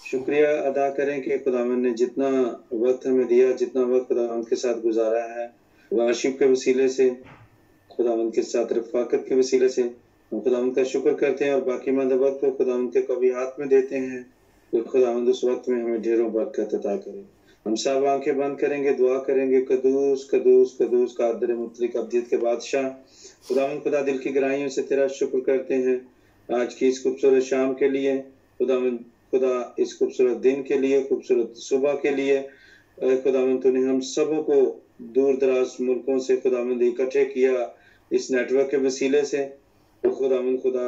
शुक्रिया अदा करें कि खुदावंद ने जितना वक्त हमें दिया, जितना वक्त खुदावंद के साथ गुजारा है, वर्शिप के वसीले से, खुदावंद के साथ रफ़ाकत के वसीले से हम खुदावंद का शुक्र करते हैं और बाकी मंद वक्त को खुदावंद के कभी हाथ में देते हैं तो खुदावंद उस वक्त में हमें ढेरों बरकत अता करे। हम सब आंखें बंद करेंगे, दुआ करेंगे। कदूस कदूस कदूस कादिर मुतलक अब्दियत के बादशाह, खुदावंद खुदा दिल की गहराइयों से तेरा शुक्र करते हैं आज की इस खूबसूरत शाम के लिए, खुदावंद खुदा इस खूबसूरत दिन के लिए, खूबसूरत सुबह के लिए। खुदावंद तूने हम सबों को दूर दराज मुल्कों से खुदावंद इकट्ठे किया इस नेटवर्क के वसीले से। तो खुदावंद खुदा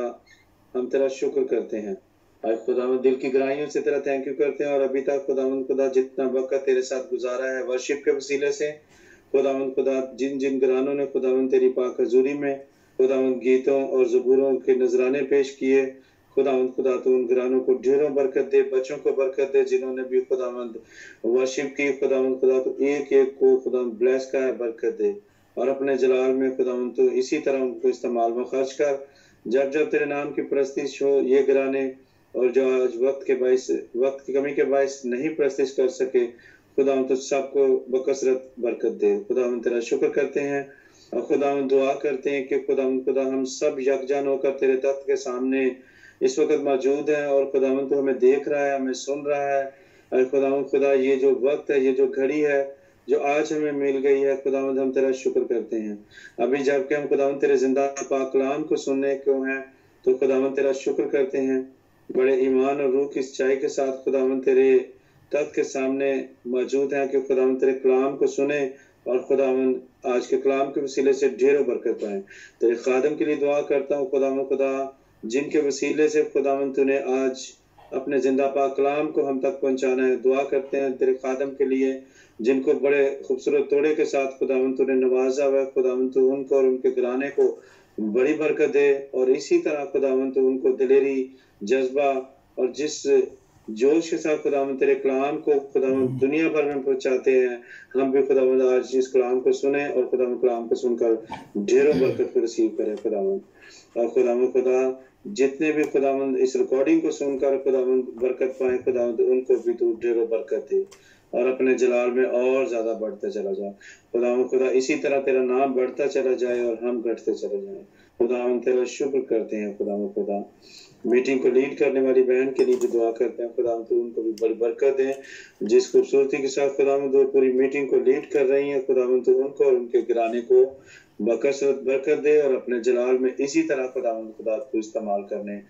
हम तेरा शुक्र करते हैं। आज खुदावंद दिल की गहराइयों से तेरा थैंक यू करते हैं और अभी तक खुदावंद खुदा जितना वक्त तेरे साथ गुजारा है वर्शिप के वसीले से, खुदावंद खुदा जिन जिन घरानों ने खुदावंद तेरी पाक हजूरी में खुदावंद गीतों और ज़बूरों के नजराने पेश किए, खुदावंद खुदा तो उन घरानों को ढेरों बरकत दे, बच्चों को बरकत दे जिन्होंने भी खुदावंद वर्शिप की। खुदावंद खुदा तो एक एक को खुदावंद ब्लेस का है, बरकत दे और अपने जलाल में खुदावंद तो इसी तरह उनको इस्तेमाल में खर्च कर। जब जब तेरे नाम की प्रस्तिश हो ये घराने, और जो आज वक्त की कमी के बायस नहीं प्रस्तिश कर सके, खुदावंद तो सबको बकसरत बरकत दे। खुदावंद तेरा शुक्र करते हैं और खुदावंद दुआ करते हैं कि खुदावंद खुदा हम सब यकजान होकर तेरे तख्त के सामने इस वक्त मौजूद है और खुदावंद तो हमें देख रहा है, हमें सुन रहा है। और खुदावंद खुदा ये जो वक्त है, ये जो घड़ी है जो आज हमें मिल गई है, खुदावंद हम तेरा शुक्र करते हैं। अभी जबकि हम खुदावंद तेरे जिंदा पाक कलाम को सुनने क्यों हैं, तो खुदावंद तेरा शुक्र करते हैं। बड़े ईमान और रूह की सच्चाई के साथ खुदावंद तेरे तख्त के सामने मौजूद हैं कि खुदावंद तेरे कलाम को सुने और खुदावंद आज के कलाम के वसीले से ढेरों बरकत पाएं। तेरे खादम के लिए दुआ करता हूँ खुदावंद खुदा, जिनके वसीले से खुदावंद तूने आज अपने जिंदा पाक कलाम को हम तक पहुंचाना है। दुआ करते हैं तेरे खादम के लिए जिनको बड़े खूबसूरत तोड़े के साथ खुदावंद तूने नवाजा हुआ, खुदावंद तू उनको और उनके घराने को बड़ी बरकत दे और इसी तरह खुदावंद तू उनको दिलेरी, जज्बा और जिस जोश के साथ खुदावंद तेरे कलाम को खुदावंद दुनिया भर में पहुंचाते हैं, हम भी खुदावंद आज इस कलाम को सुने और खुदावंद कलाम को सुनकर ढेरों बरकत को रिसीव करें खुदावंद। और खुदावंद खुदा जितने भी खुदावंद इस रिकॉर्डिंग को सुनकर खुदावंद बरकत पाए, खुदावंद उनको भी तू ढेरों बरकत दे और अपने जलाल में और ज्यादा बढ़ते चला जाए। खुदावंद खुदा इसी तरह तेरा नाम बढ़ता चला जाए और हम घटते चले जाए। खुदावंद तेरा शुक्र करते हैं। खुदावंद खुदा मीटिंग को लीड करने वाली बहन के लिए भी दुआ करते हैं, खुदावंद तू उनको भी बड़ी बरकत दे। जिस खूबसूरती के साथ खुदावंद वो पूरी मीटिंग को लीड कर रही हैं, खुदावंद तू उनको और उनके घराने को बकसरत बरकत दे और अपने जलाल में इसी तरह खुदावंद खुदा को इस्तेमाल करने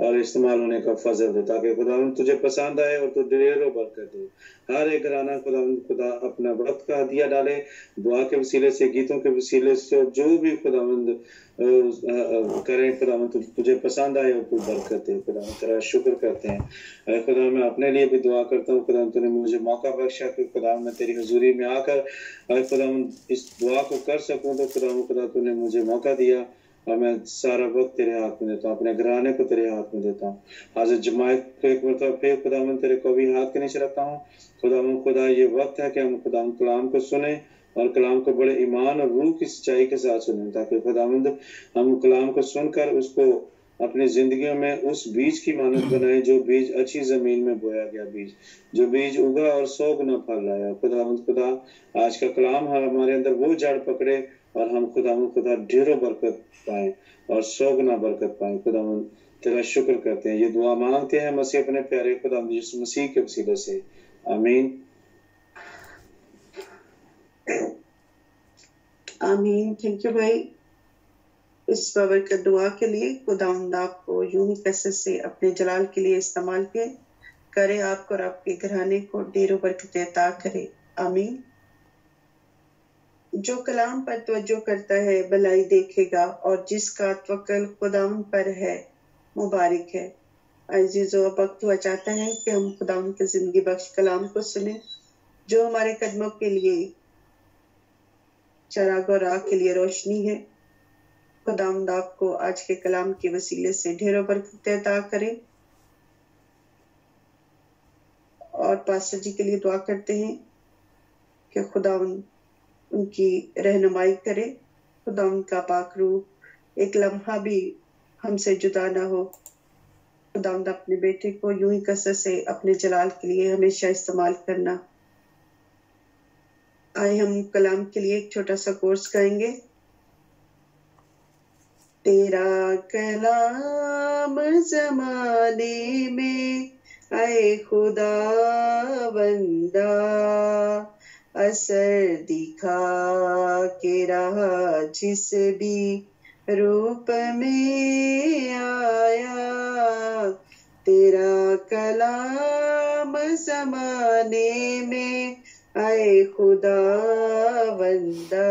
और इस्तेमाल होने का फजल दे, ताकि खुदावंद तुझे पसंद आए और तू ढेरों बरकत दे। हर एक घराना खुदावंद खुदा अपना वक्त का हदिया डाले, दुआ के वसीले से, गीतों के वसीले से, जो भी खुदावंद करें खुदावंद तुझे पसंद आए और तू बरकत दे। खुदावंद तेरा शुक्र करते हैं। खुदा मैं अपने लिए भी दुआ करता हूँ, खुदावंद तूने मुझे मौका बख्शा कि खुदावंद मैं तेरी हुजूरी में आकर खुदावंद इस दुआ को कर सकूं, तो खुदावंद खुदा तूने मुझे मौका दिया और मैं सारा वक्त तेरे हाथ में देता हूँ, अपने घराने को तेरे हाथ में देता हूँ। हाजिर जमात को एक मरतबा फिर खुदावंद तेरे को भी हाथ के नीचे रखता हूँ। खुदावंद खुदा ये वक्त है कि हम खुदावंद कलाम को सुने और कलाम को बड़े ईमान और रूह की सच्चाई के साथ सुने, ताकि खुदावंद हम कलाम को सुनकर उसको अपनी जिंदगियों में उस बीज की मानद बनाए जो बीज अच्छी जमीन में बोया गया बीज, जो बीज उगा और 100 गुना फल लाया। खुदावंद खुदा आज का कलाम हमारे अंदर वो जड़ पकड़े और हम खुदावंद खुदा ढेरों बरकत पाए और 100 गुना बरकत पाए। खुदावंद तेरा शुक्र करते हैं, ये दुआ मांगते हैं मसीह अपने प्यारे खुदावंद यीशु मसीह के वसीले से, आमीन आमीन। थैंक यू भाई इस बाबरकत दुआ के लिए। खुदावंद आपको यूं ही कसरत से अपने जलाल के लिए इस्तेमाल करे, आपको और आपके घराने को ढेरों बरकत अता करे, आमीन। जो कलाम पर तवज्जो करता है भलाई देखेगा और जिसका तवक्कुल खुदावंद पर है मुबारक है। अजीजों, अब वक्त हुआ चाहता है कि हम खुदावंद के जिंदगी बख्श कलाम को सुने, जो हमारे कदमों के लिए चराग और राह के लिए रोशनी है। खुदावंद आपको आज के कलाम के वसीले से ढेरों बरकत अता करे। और पास्टर जी के लिए दुआ करते हैं कि खुदावंद उनकी रहनुमाई करे, खुदावंद का पाक रूह एक लम्हा भी हमसे जुदा ना हो, खुदावंद अपने बेटे को यूं ही कसरत से अपने जलाल के लिए हमेशा इस्तेमाल करना। आए हम कलाम के लिए एक छोटा सा कोर्स गाएंगे। तेरा कलाम जमाने में आए खुदा बंदा, असर दिखा के रहा जिस भी रूप में आया। तेरा कलाम जमाने में आए खुदा बंदा,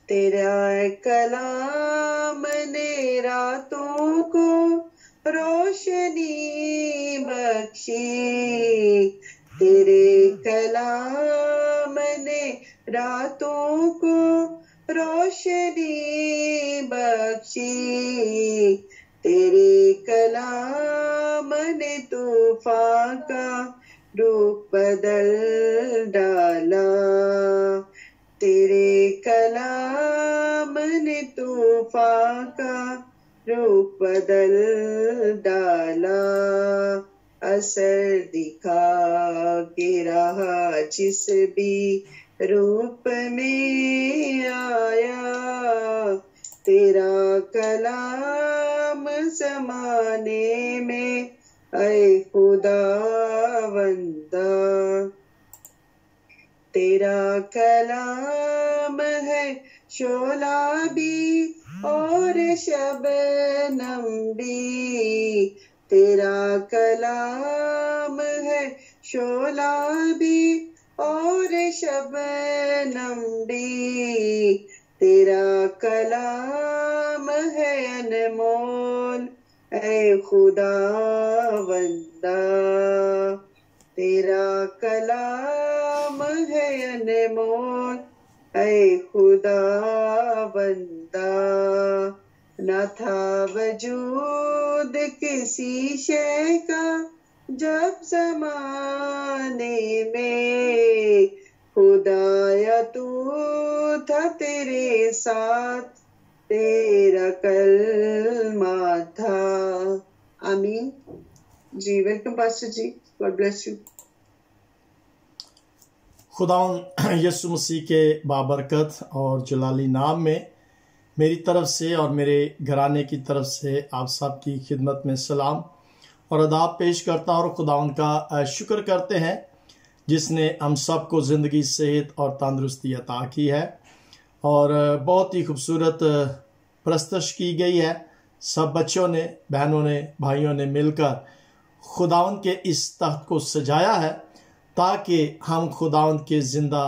तेरा कलाम ने रातों को रोशनी बख्शी। तेरे कलाम ने रातों को रोशनी बख्शी। तेरे कलाम ने तूफान का रूप बदल डाला। तेरे कलाम ने तूफान का रूप बदल डाला। असर दिखा के रहा जिस भी रूप में आया। तेरा कलाम जमाने में ऐ खुदा बंदा। तेरा कलाम है शोला भी और शबनम भी। तेरा कलाम है शोला भी और शबनम भी। तेरा कलाम है अनमोल ऐ खुदा बंदा। तेरा कलाम है अनमोल ऐ खुदा बंदा। न था वजूद किसी शय का जब जमाने में, खुदाया तू था तेरे साथ, तेरा कलमा था। आमीन जी। Welcome pastor ji, God bless you. खुदावंद यीशु मसीह के बाबरकत और जलाली नाम में मेरी तरफ से और मेरे घराने की तरफ से आप सब की खिदमत में सलाम और अदाब पेश करता हूँ और खुदावंद का शुक्र करते हैं जिसने हम सबको ज़िंदगी, सेहत और तंदुरुस्ती अता की है। और बहुत ही खूबसूरत प्रस्तश की गई है। सब बच्चों ने, बहनों ने, भाइयों ने मिलकर खुदावंद के इस तख्त को सजाया है ताकि हम खुदावंद के ज़िंदा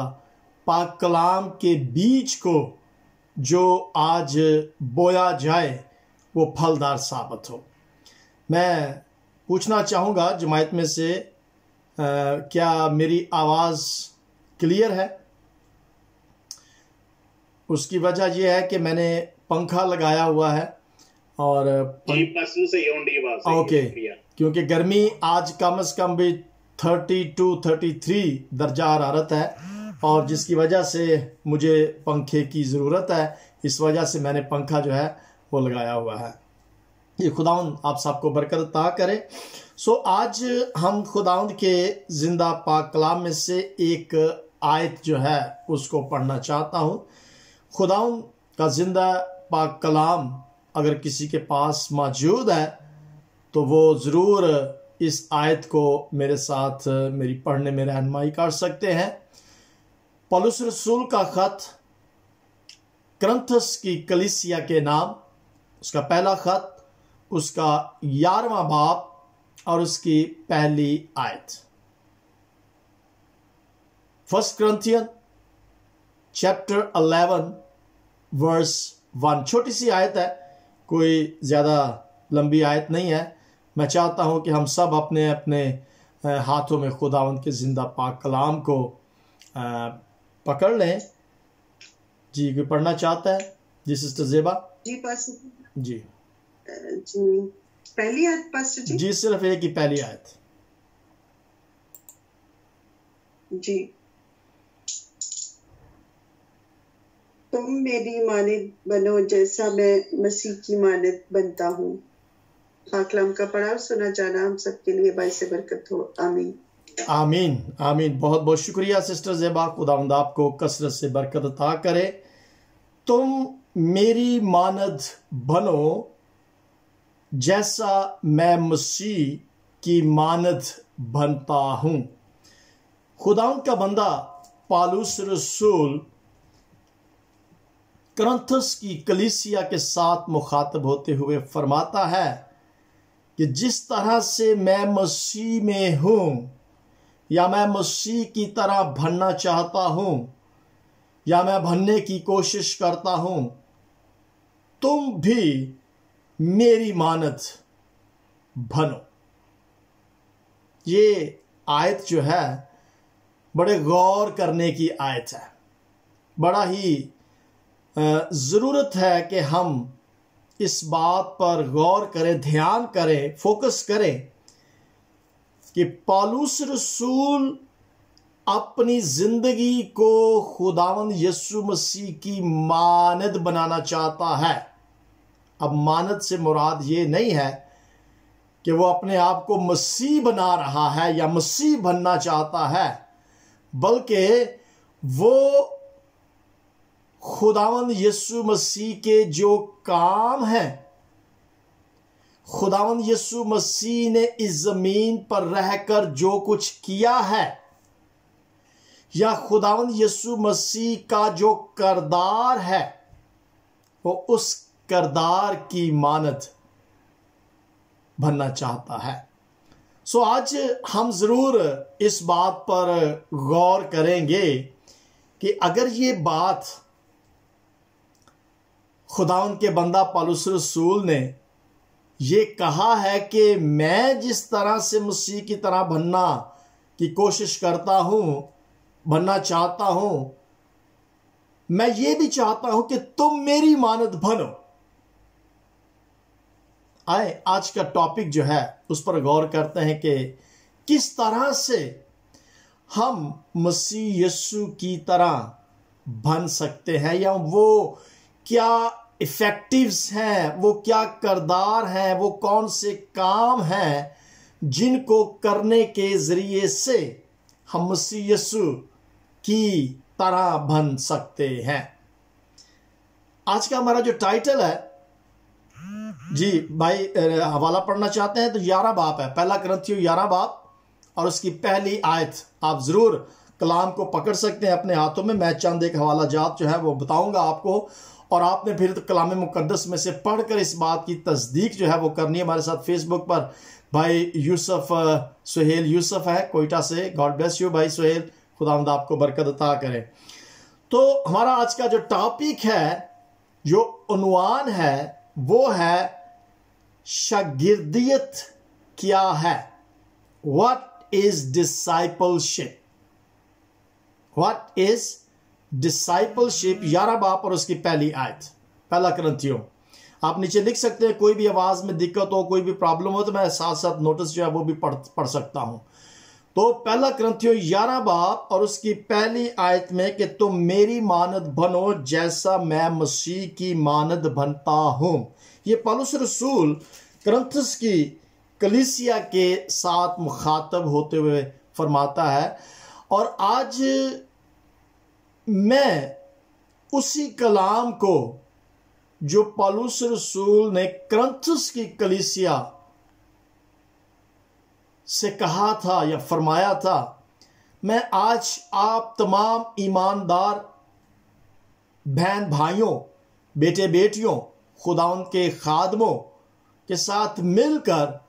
पाक कलाम के बीज को जो आज बोया जाए वो फलदार साबित हो। मैं पूछना चाहूँगा जमायत में से क्या मेरी आवाज़ क्लियर है? उसकी वजह यह है कि मैंने पंखा लगाया हुआ है और ओके, क्योंकि गर्मी आज कम से कम भी 32-33 दर्जा हरारत है और जिसकी वजह से मुझे पंखे की ज़रूरत है। इस वजह से मैंने पंखा जो है वो लगाया हुआ है। ये खुदावंद आप सबको बरकत अता करे। सो आज हम खुदावंद के ज़िंदा पाक कलाम में से एक आयत जो है उसको पढ़ना चाहता हूँ। खुदावंद का ज़िंदा पाक कलाम अगर किसी के पास मौजूद है तो वो ज़रूर इस आयत को मेरे साथ मेरी पढ़ने में रहनुमाई कर सकते हैं। पौलुस रसूल का ख़त करंथस की कलीसिया के नाम, उसका पहला ख़त, उसका 11वां बाब और उसकी पहली आयत। 1 Corinthians chapter 11 verse 1। छोटी सी आयत है, कोई ज़्यादा लंबी आयत नहीं है। मैं चाहता हूँ कि हम सब अपने अपने हाथों में खुदावंद के ज़िंदा पाक कलाम को पकड़ लें। जी, कोई पढ़ना चाहता है? जी सिस्टर ज़ेबा जी। पास्टर जी जी, पहली आयत पास्टर जी। जी, सिर्फ एक ही पहली आयत। जी। तुम मेरी मानद बनो जैसा मैं मसीह की मानद बनता हूँ। पाकलाम का पढ़ाव सुना जाना हम सबके लिए बाइस बरकत हो। आमीन आमीन आमीन। बहुत बहुत शुक्रिया सिस्टर ज़ेबा, खुदावंद आपको कसरत से बरकत अता करे। तुम मेरी मानद बनो जैसा मैं मसीह की मानद बनता हूं। खुदावंद का बंदा पौलुस रसूल कुरिन्थुस की कलीसिया के साथ मुखातब होते हुए फरमाता है कि जिस तरह से मैं मसीह में हूं, या मैं मसीह की तरह बनना चाहता हूं, या मैं बनने की कोशिश करता हूं, तुम भी मेरी मानद बनो। ये आयत जो है बड़े गौर करने की आयत है। बड़ा ही ज़रूरत है कि हम इस बात पर गौर करें, ध्यान करें, फोकस करें कि पौलुस रसूल अपनी जिंदगी को खुदावंद यीशु मसीह की मानद बनाना चाहता है। अब मानद से मुराद ये नहीं है कि वो अपने आप को मसीह बना रहा है या मसीह बनना चाहता है, बल्कि वो खुदावंद यीशु मसीह के जो काम हैं, खुदावंद यीशु मसीह ने इस जमीन पर रहकर जो कुछ किया है, या खुदावंद यीशु मसीह का जो करदार है, वो उस करदार की मानद बनना चाहता है। सो आज हम जरूर इस बात पर गौर करेंगे कि अगर ये बात खुदावंद के बंदा पौलुस रसूल ने ये कहा है कि मैं जिस तरह से मसीह की तरह बनना की कोशिश करता हूं, बनना चाहता हूं, मैं ये भी चाहता हूं कि तुम मेरी मानद बनो। आए आज का टॉपिक जो है उस पर गौर करते हैं कि किस तरह से हम मसीह यीशु की तरह बन सकते हैं, या वो क्या इफेक्टिव्स हैं, वो क्या करदार हैं, वो कौन से काम हैं जिनको करने के जरिए से हम मसीह यीशु की तरह बन सकते हैं। आज का हमारा जो टाइटल है, जी भाई हवाला पढ़ना चाहते हैं तो 11 बाब है, पहला कुरिन्थियों 11 बाब और उसकी पहली आयत। आप जरूर कलाम को पकड़ सकते हैं अपने हाथों में। मैं चंद एक हवाला जात जो है वो बताऊंगा आपको, और आपने फिर तो कलाम मुकद्दस में से पढ़कर इस बात की तस्दीक जो है वो करनी है। हमारे साथ फेसबुक पर भाई यूसुफ सुहेल यूसुफ है कोयटा से। गॉड ब्लेस यू भाई सुहेल, खुदावंद आपको बरकत अता करे। तो हमारा आज का जो टॉपिक है, जो उन्वान है, वो है शागिर्दियत क्या है। What is discipleship, what is discipleship. 11 बाब और उसकी पहली आयत, पहला कुरिन्थियों। आप नीचे लिख सकते हैं, कोई भी आवाज में दिक्कत हो, कोई भी प्रॉब्लम हो तो मैं साथ साथ नोटिस जो है वो भी पढ़ सकता हूं। तो पहला कुरिन्थियों 11 बाब और उसकी पहली आयत में कि तुम मेरी मानद बनो जैसा मैं मसीह की मानद बनता हूं। ये पौलुस रसूल कुरिन्थुस की कलीसिया के साथ मुखातब होते हुए फरमाता है। और आज मैं उसी कलाम को जो पौलुस रसूल ने कुरिन्थुस की कलीसिया से कहा था या फरमाया था, मैं आज आप तमाम ईमानदार बहन भाइयों, बेटे बेटियों, खुदावंद के खादमों के साथ मिलकर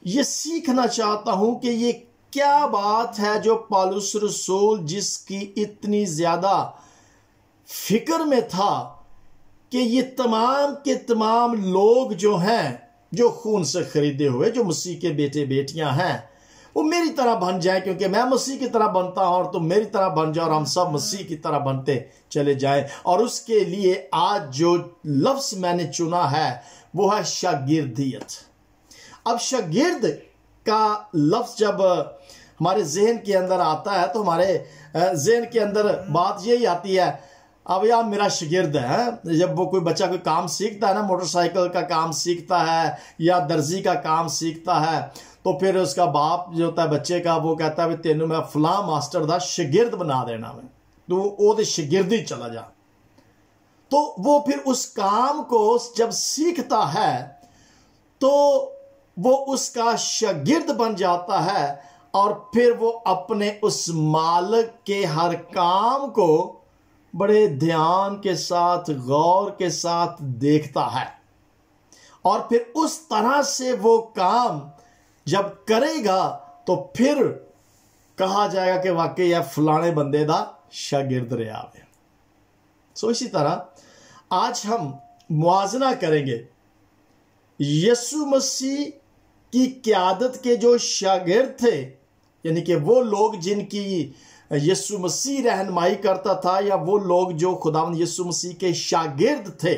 ये सीखना चाहता हूं कि ये क्या बात है जो पौलुस रसूल जिसकी इतनी ज्यादा फिक्र में था कि ये तमाम के तमाम लोग जो हैं, जो खून से खरीदे हुए, जो मसीह के बेटे बेटियां हैं, वो मेरी तरह बन जाए, क्योंकि मैं मसीह की तरह बनता हूं और तुम मेरी तरह बन जाओ और हम सब मसीह की तरह बनते चले जाएं। और उसके लिए आज जो लफ्ज मैंने चुना है वो है शागिर्दियत। अब शागिर्द का लफ्ज जब हमारे जहन के अंदर आता है तो हमारे जहन के अंदर बात यही आती है, अब यार मेरा शागिर्द है, जब वो कोई बच्चा कोई काम सीखता है ना, मोटरसाइकिल का काम सीखता है या दर्जी का काम सीखता है, तो फिर उसका बाप जो होता है बच्चे का, वो कहता है तेनू मैं फलां मास्टर दा शागिर्द बना देना, मैं तू ओदे शागिर्द ही चला जा। तो वो फिर उस काम को जब सीखता है तो वो उसका शागिर्द बन जाता है और फिर वो अपने उस मालिक के हर काम को बड़े ध्यान के साथ, गौर के साथ देखता है और फिर उस तरह से वो काम जब करेगा तो फिर कहा जाएगा कि वाकई यह फलाने बंदे दा शागिर्द रहा है। सो इसी तरह आज हम मुआजना करेंगे यीशु मसीह की क़यादत के जो शागिर्द थे, यानी कि वो लोग जिनकी यीशु मसीह रहनुमाई करता था, या वो लोग जो खुदावंद यीशु मसीह के शागिर्द थे,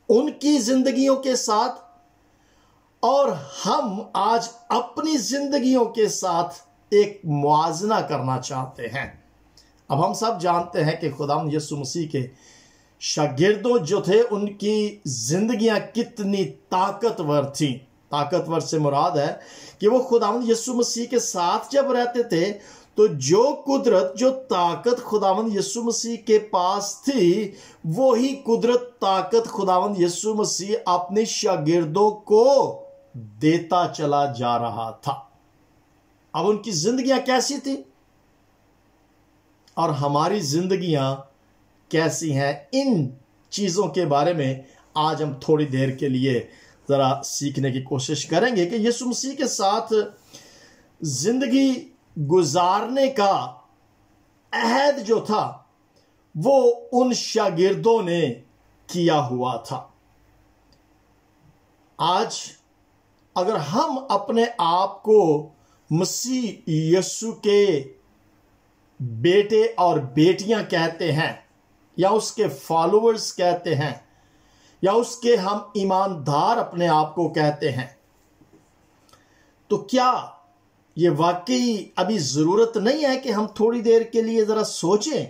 उनकी जिंदगियों के साथ और हम आज अपनी जिंदगियों के साथ एक मुआजना करना चाहते हैं। अब हम सब जानते हैं कि खुदावंद यीशु मसीह के शागिर्दों जो थे उनकी जिंदगियां कितनी ताकतवर थी। ताकतवर से मुराद है कि वो खुदावंद यीशु मसीह के साथ जब रहते थे तो जो कुदरत, जो ताकत खुदावंद यीशु मसीह के पास थी, वो ही कुदरत, ताकत खुदावंद यीशु मसीह अपने शागिर्दों को देता चला जा रहा था। अब उनकी जिंदगियां कैसी थी और हमारी जिंदगियां कैसी हैं, इन चीजों के बारे में आज हम थोड़ी देर के लिए जरा सीखने की कोशिश करेंगे कि यीशु मसीह के साथ जिंदगी गुजारने का अहद जो था वो उन शागिर्दों ने किया हुआ था। आज अगर हम अपने आप को मसीह यीशु के बेटे और बेटियां कहते हैं, या उसके फॉलोअर्स कहते हैं, या उसके हम ईमानदार अपने आप को कहते हैं, तो क्या ये वाकई अभी जरूरत नहीं है कि हम थोड़ी देर के लिए जरा सोचें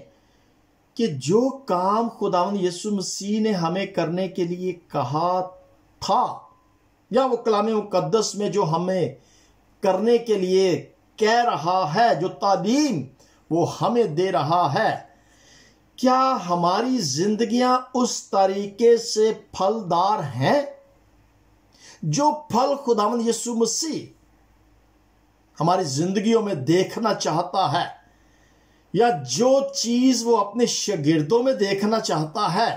कि जो काम खुदावंद यीशु मसीह ने हमें करने के लिए कहा था, या वो कलाम मुकद्दस में जो हमें करने के लिए कह रहा है, जो तालीम वो हमें दे रहा है, क्या हमारी जिंदगियां उस तरीके से फलदार हैं जो फल खुदावंद यीशु मसीह हमारी जिंदगियों में देखना चाहता है, या जो चीज वो अपने शागिर्दों में देखना चाहता है,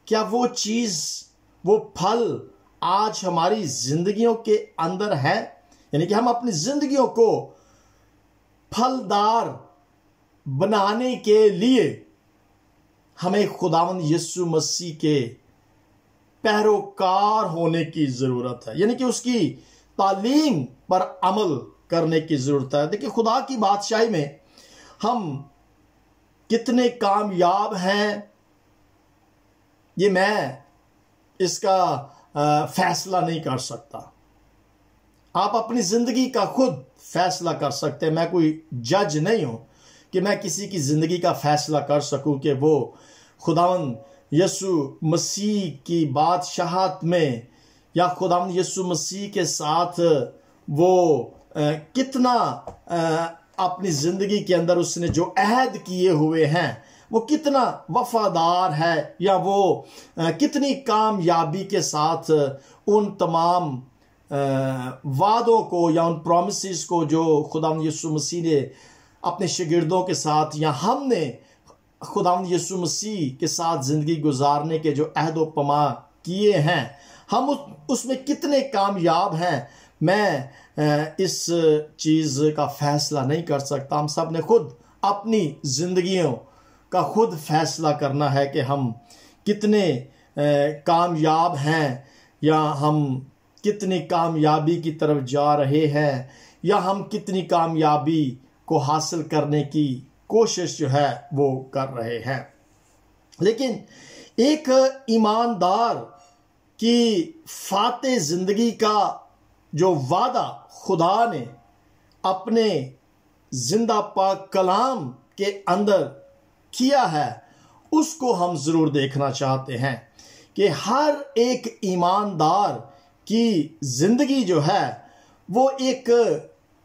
क्या वो चीज, वो फल आज हमारी जिंदगियों के अंदर है? यानी कि हम अपनी जिंदगियों को फलदार बनाने के लिए हमें खुदावंद यीशु मसीह के पैरोकार होने की जरूरत है, यानी कि उसकी तालीम पर अमल करने की जरूरत है। देखिए, खुदा की बादशाही में हम कितने कामयाब हैं ये मैं इसका फैसला नहीं कर सकता। आप अपनी जिंदगी का खुद फैसला कर सकते हैं। मैं कोई जज नहीं हूं कि मैं किसी की जिंदगी का फैसला कर सकूं कि वो खुदावंद यीशु मसीह की बादशाहत में या खुदावंद यीशु मसीह के साथ वो कितना अपनी जिंदगी के अंदर उसने जो अहद किए हुए हैं वो कितना वफादार है, या वो कितनी कामयाबी के साथ उन तमाम वादों को या उन प्रॉमिसेस को जो खुदावंद यीशु मसीह ने अपने शागिर्दों के साथ या हमने खुदावंद यीशु मसीह के साथ जिंदगी गुजारने के जो अहद व पमा किए हैं, हम उसमें कितने कामयाब हैं, मैं इस चीज का फैसला नहीं कर सकता। हम सब ने खुद अपनी जिंदगियों का खुद फैसला करना है कि हम कितने कामयाब हैं, या हम कितनी कामयाबी की तरफ जा रहे हैं, या हम कितनी कामयाबी को हासिल करने की कोशिश जो है वो कर रहे हैं। लेकिन एक ईमानदार की फाते जिंदगी का जो वादा खुदा ने अपने जिंदा पाक कलाम के अंदर किया है उसको हम ज़रूर देखना चाहते हैं कि हर एक ईमानदार की ज़िंदगी जो है वो एक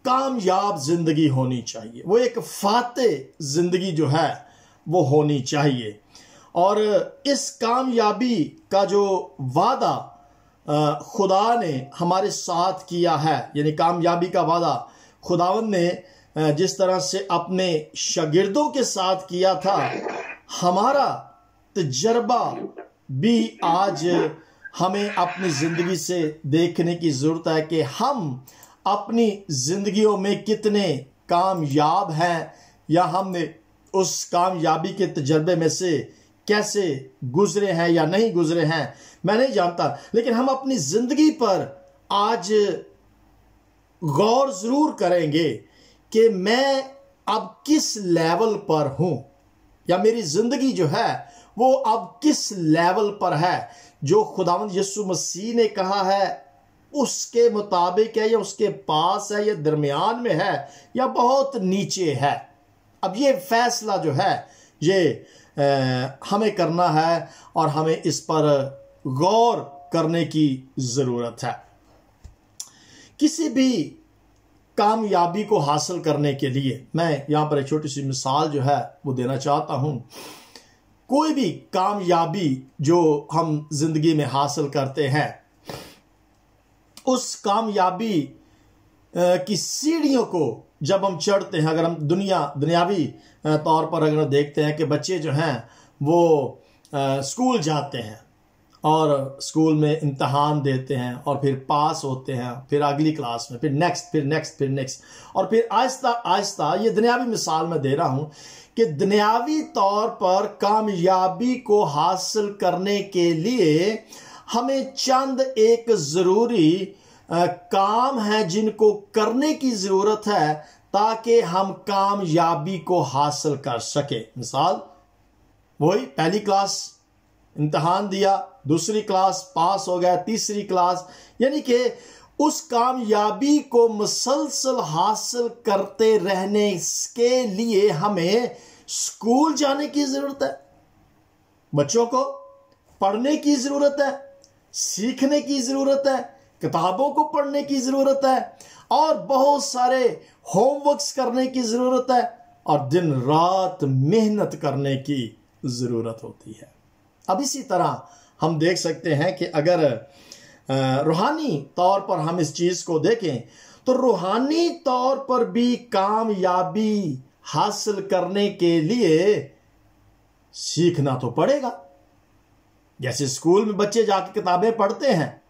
कामयाब ज़िंदगी होनी चाहिए, वो एक फातेह ज़िंदगी जो है वो होनी चाहिए। और इस कामयाबी का जो वादा खुदा ने हमारे साथ किया है, यानी कामयाबी का वादा खुदावंद ने जिस तरह से अपने शागिर्दों के साथ किया था, हमारा तजर्बा भी आज हमें अपनी ज़िंदगी से देखने की ज़रूरत है कि हम अपनी ज़िंदगियों में कितने कामयाब हैं, या हमने उस कामयाबी के तजर्बे में से कैसे गुजरे हैं या नहीं गुजरे हैं, मैं नहीं जानता। लेकिन हम अपनी ज़िंदगी पर आज गौर ज़रूर करेंगे कि मैं अब किस लेवल पर हूँ, या मेरी ज़िंदगी जो है वो अब किस लेवल पर है। जो खुदावंद यीशु मसीह ने कहा है उसके मुताबिक है, या उसके पास है, या दरमियान में है, या बहुत नीचे है। अब ये फैसला जो है ये हमें करना है और हमें इस पर गौर करने की ज़रूरत है। किसी भी कामयाबी को हासिल करने के लिए मैं यहाँ पर एक छोटी सी मिसाल जो है वो देना चाहता हूँ। कोई भी कामयाबी जो हम जिंदगी में हासिल करते हैं, उस कामयाबी की सीढ़ियों को जब हम चढ़ते हैं, अगर हम दुनियावी तौर पर अगर देखते हैं कि बच्चे जो हैं वो स्कूल जाते हैं और स्कूल में इम्तहान देते हैं और फिर पास होते हैं, फिर अगली क्लास में, फिर नेक्स्ट और फिर आहिस्ता आहिस्ता, ये दुनियावी मिसाल मैं दे रहा हूँ कि दुनियावी तौर पर कामयाबी को हासिल करने के लिए हमें चंद एक ज़रूरी काम है जिनको करने की ज़रूरत है ताकि हम कामयाबी को हासिल कर सके। मिसाल वही, पहली क्लास इम्तहान दिया, दूसरी क्लास पास हो गया, तीसरी क्लास, यानी कि उस कामयाबी को मुसलसल हासिल करते रहने के लिए हमें स्कूल जाने की ज़रूरत है, बच्चों को पढ़ने की ज़रूरत है, सीखने की ज़रूरत है, किताबों को पढ़ने की ज़रूरत है, और बहुत सारे होमवर्क्स करने की ज़रूरत है, और दिन रात मेहनत करने की ज़रूरत होती है। अब इसी तरह हम देख सकते हैं कि अगर रूहानी तौर पर हम इस चीज़ को देखें तो रूहानी तौर पर भी कामयाबी हासिल करने के लिए सीखना तो पड़ेगा। जैसे स्कूल में बच्चे जाके किताबें पढ़ते हैं,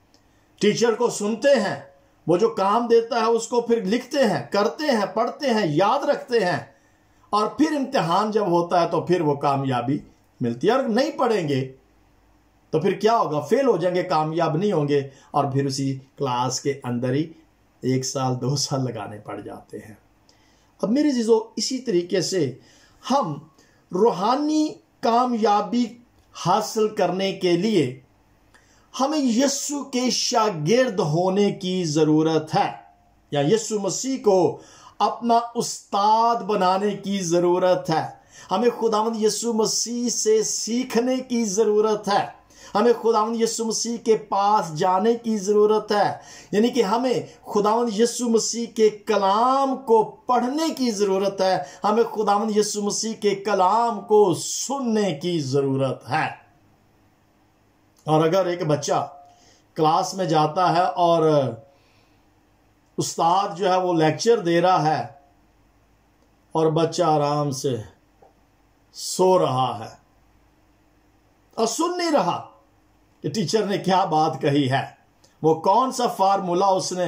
टीचर को सुनते हैं, वो जो काम देता है उसको फिर लिखते हैं, करते हैं, पढ़ते हैं, याद रखते हैं, और फिर इम्तिहान जब होता है तो फिर वो कामयाबी मिलती है। और नहीं पढ़ेंगे तो फिर क्या होगा, फेल हो जाएंगे, कामयाब नहीं होंगे, और फिर उसी क्लास के अंदर ही 1 साल 2 साल लगाने पड़ जाते हैं। अब मेरे जीजो, इसी तरीके से हम रूहानी कामयाबी हासिल करने के लिए हमें यीशु के शागिर्द होने की ज़रूरत है, या यीशु मसीह को अपना उस्ताद बनाने की ज़रूरत है। हमें खुदावंद यीशु मसीह से सीखने की ज़रूरत है, हमें खुदावंद यीशु मसीह के पास जाने की ज़रूरत है, यानी कि हमें खुदावंद यीशु मसीह के कलाम को पढ़ने की ज़रूरत है, हमें खुदावंद यीशु मसीह के कलाम को सुनने की ज़रूरत है। और अगर एक बच्चा क्लास में जाता है और उस्ताद जो है वो लेक्चर दे रहा है और बच्चा आराम से सो रहा है और सुन नहीं रहा कि टीचर ने क्या बात कही है, वो कौन सा फार्मूला उसने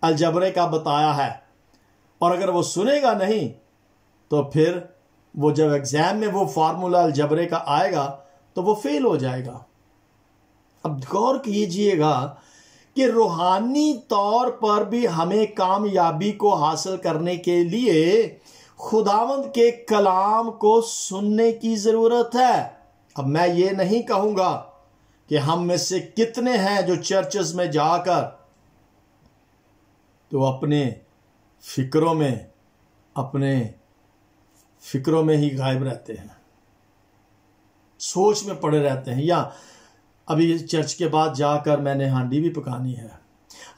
अलजबरे का बताया है, और अगर वो सुनेगा नहीं तो फिर वो जब एग्जाम में वो फार्मूला अलजबरे का आएगा तो वो फेल हो जाएगा। अब गौर कीजिएगा कि रूहानी तौर पर भी हमें कामयाबी को हासिल करने के लिए खुदावंद के कलाम को सुनने की ज़रूरत है। अब मैं ये नहीं कहूँगा कि हम में से कितने हैं जो चर्चेस में जाकर तो अपने फिक्रों में ही गायब रहते हैं। सोच में पड़े रहते हैं, या अभी चर्च के बाद जाकर मैंने हांडी भी पकानी है,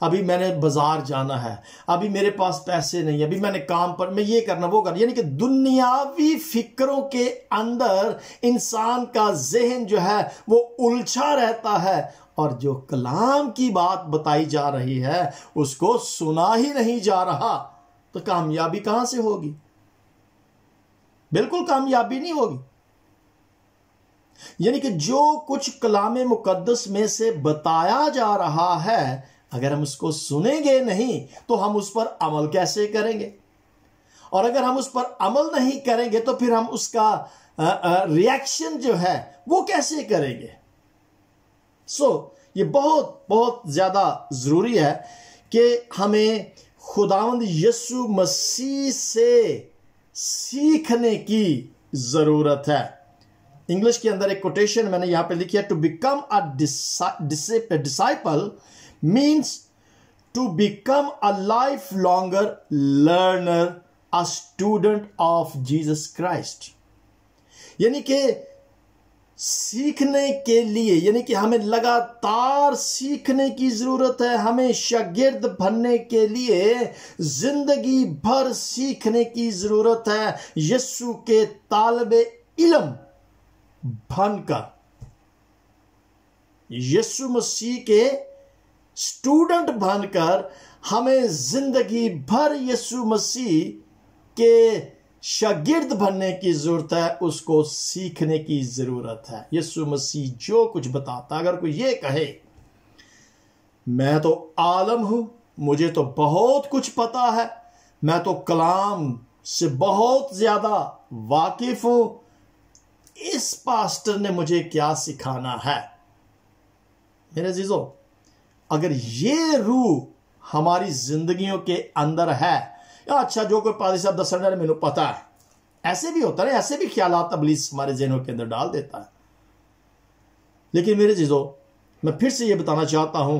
अभी मैंने बाजार जाना है, अभी मेरे पास पैसे नहीं, अभी मैंने काम पर मैं ये करना वो करना, यानी कि दुनियावी फिक्रों के अंदर इंसान का जहन जो है वो उलझा रहता है, और जो कलाम की बात बताई जा रही है उसको सुना ही नहीं जा रहा, तो कामयाबी कहां से होगी? बिल्कुल कामयाबी नहीं होगी। यानी कि जो कुछ कलाम मुकद्दस में से बताया जा रहा है, अगर हम उसको सुनेंगे नहीं तो हम उस पर अमल कैसे करेंगे? और अगर हम उस पर अमल नहीं करेंगे तो फिर हम उसका रिएक्शन जो है वो कैसे करेंगे? ये बहुत बहुत ज्यादा जरूरी है कि हमें खुदावंद यीशु मसीह से सीखने की जरूरत है। इंग्लिश के अंदर एक कोटेशन मैंने यहां पे लिखी है, to become a disciple means to become a life longer learner, a student of Jesus Christ. यानी कि सीखने के लिए, यानी कि हमें लगातार सीखने की जरूरत है, हमें शागिर्द बनने के लिए जिंदगी भर सीखने की जरूरत है। यीशु के तालिबे इल्म बनकर, यीशु मसीह के स्टूडेंट बनकर हमें जिंदगी भर यीशु मसीह के शागिर्द बनने की जरूरत है, उसको सीखने की जरूरत है। यीशु मसीह जो कुछ बताता, अगर कोई ये कहे मैं तो आलम हूं, मुझे तो बहुत कुछ पता है, मैं तो कलाम से बहुत ज्यादा वाकिफ हूं, इस पास्टर ने मुझे क्या सिखाना है? मेरे अजीजों, अगर ये रूह हमारी जिंदगियों के अंदर है, अच्छा जो कोई पादरी साहब दस रहे मैंने पता है, ऐसे भी होता है, ऐसे भी ख्यालात इब्लीस हमारे ज़हनों के अंदर डाल देता है। लेकिन मेरे चीजों, मैं फिर से ये बताना चाहता हूं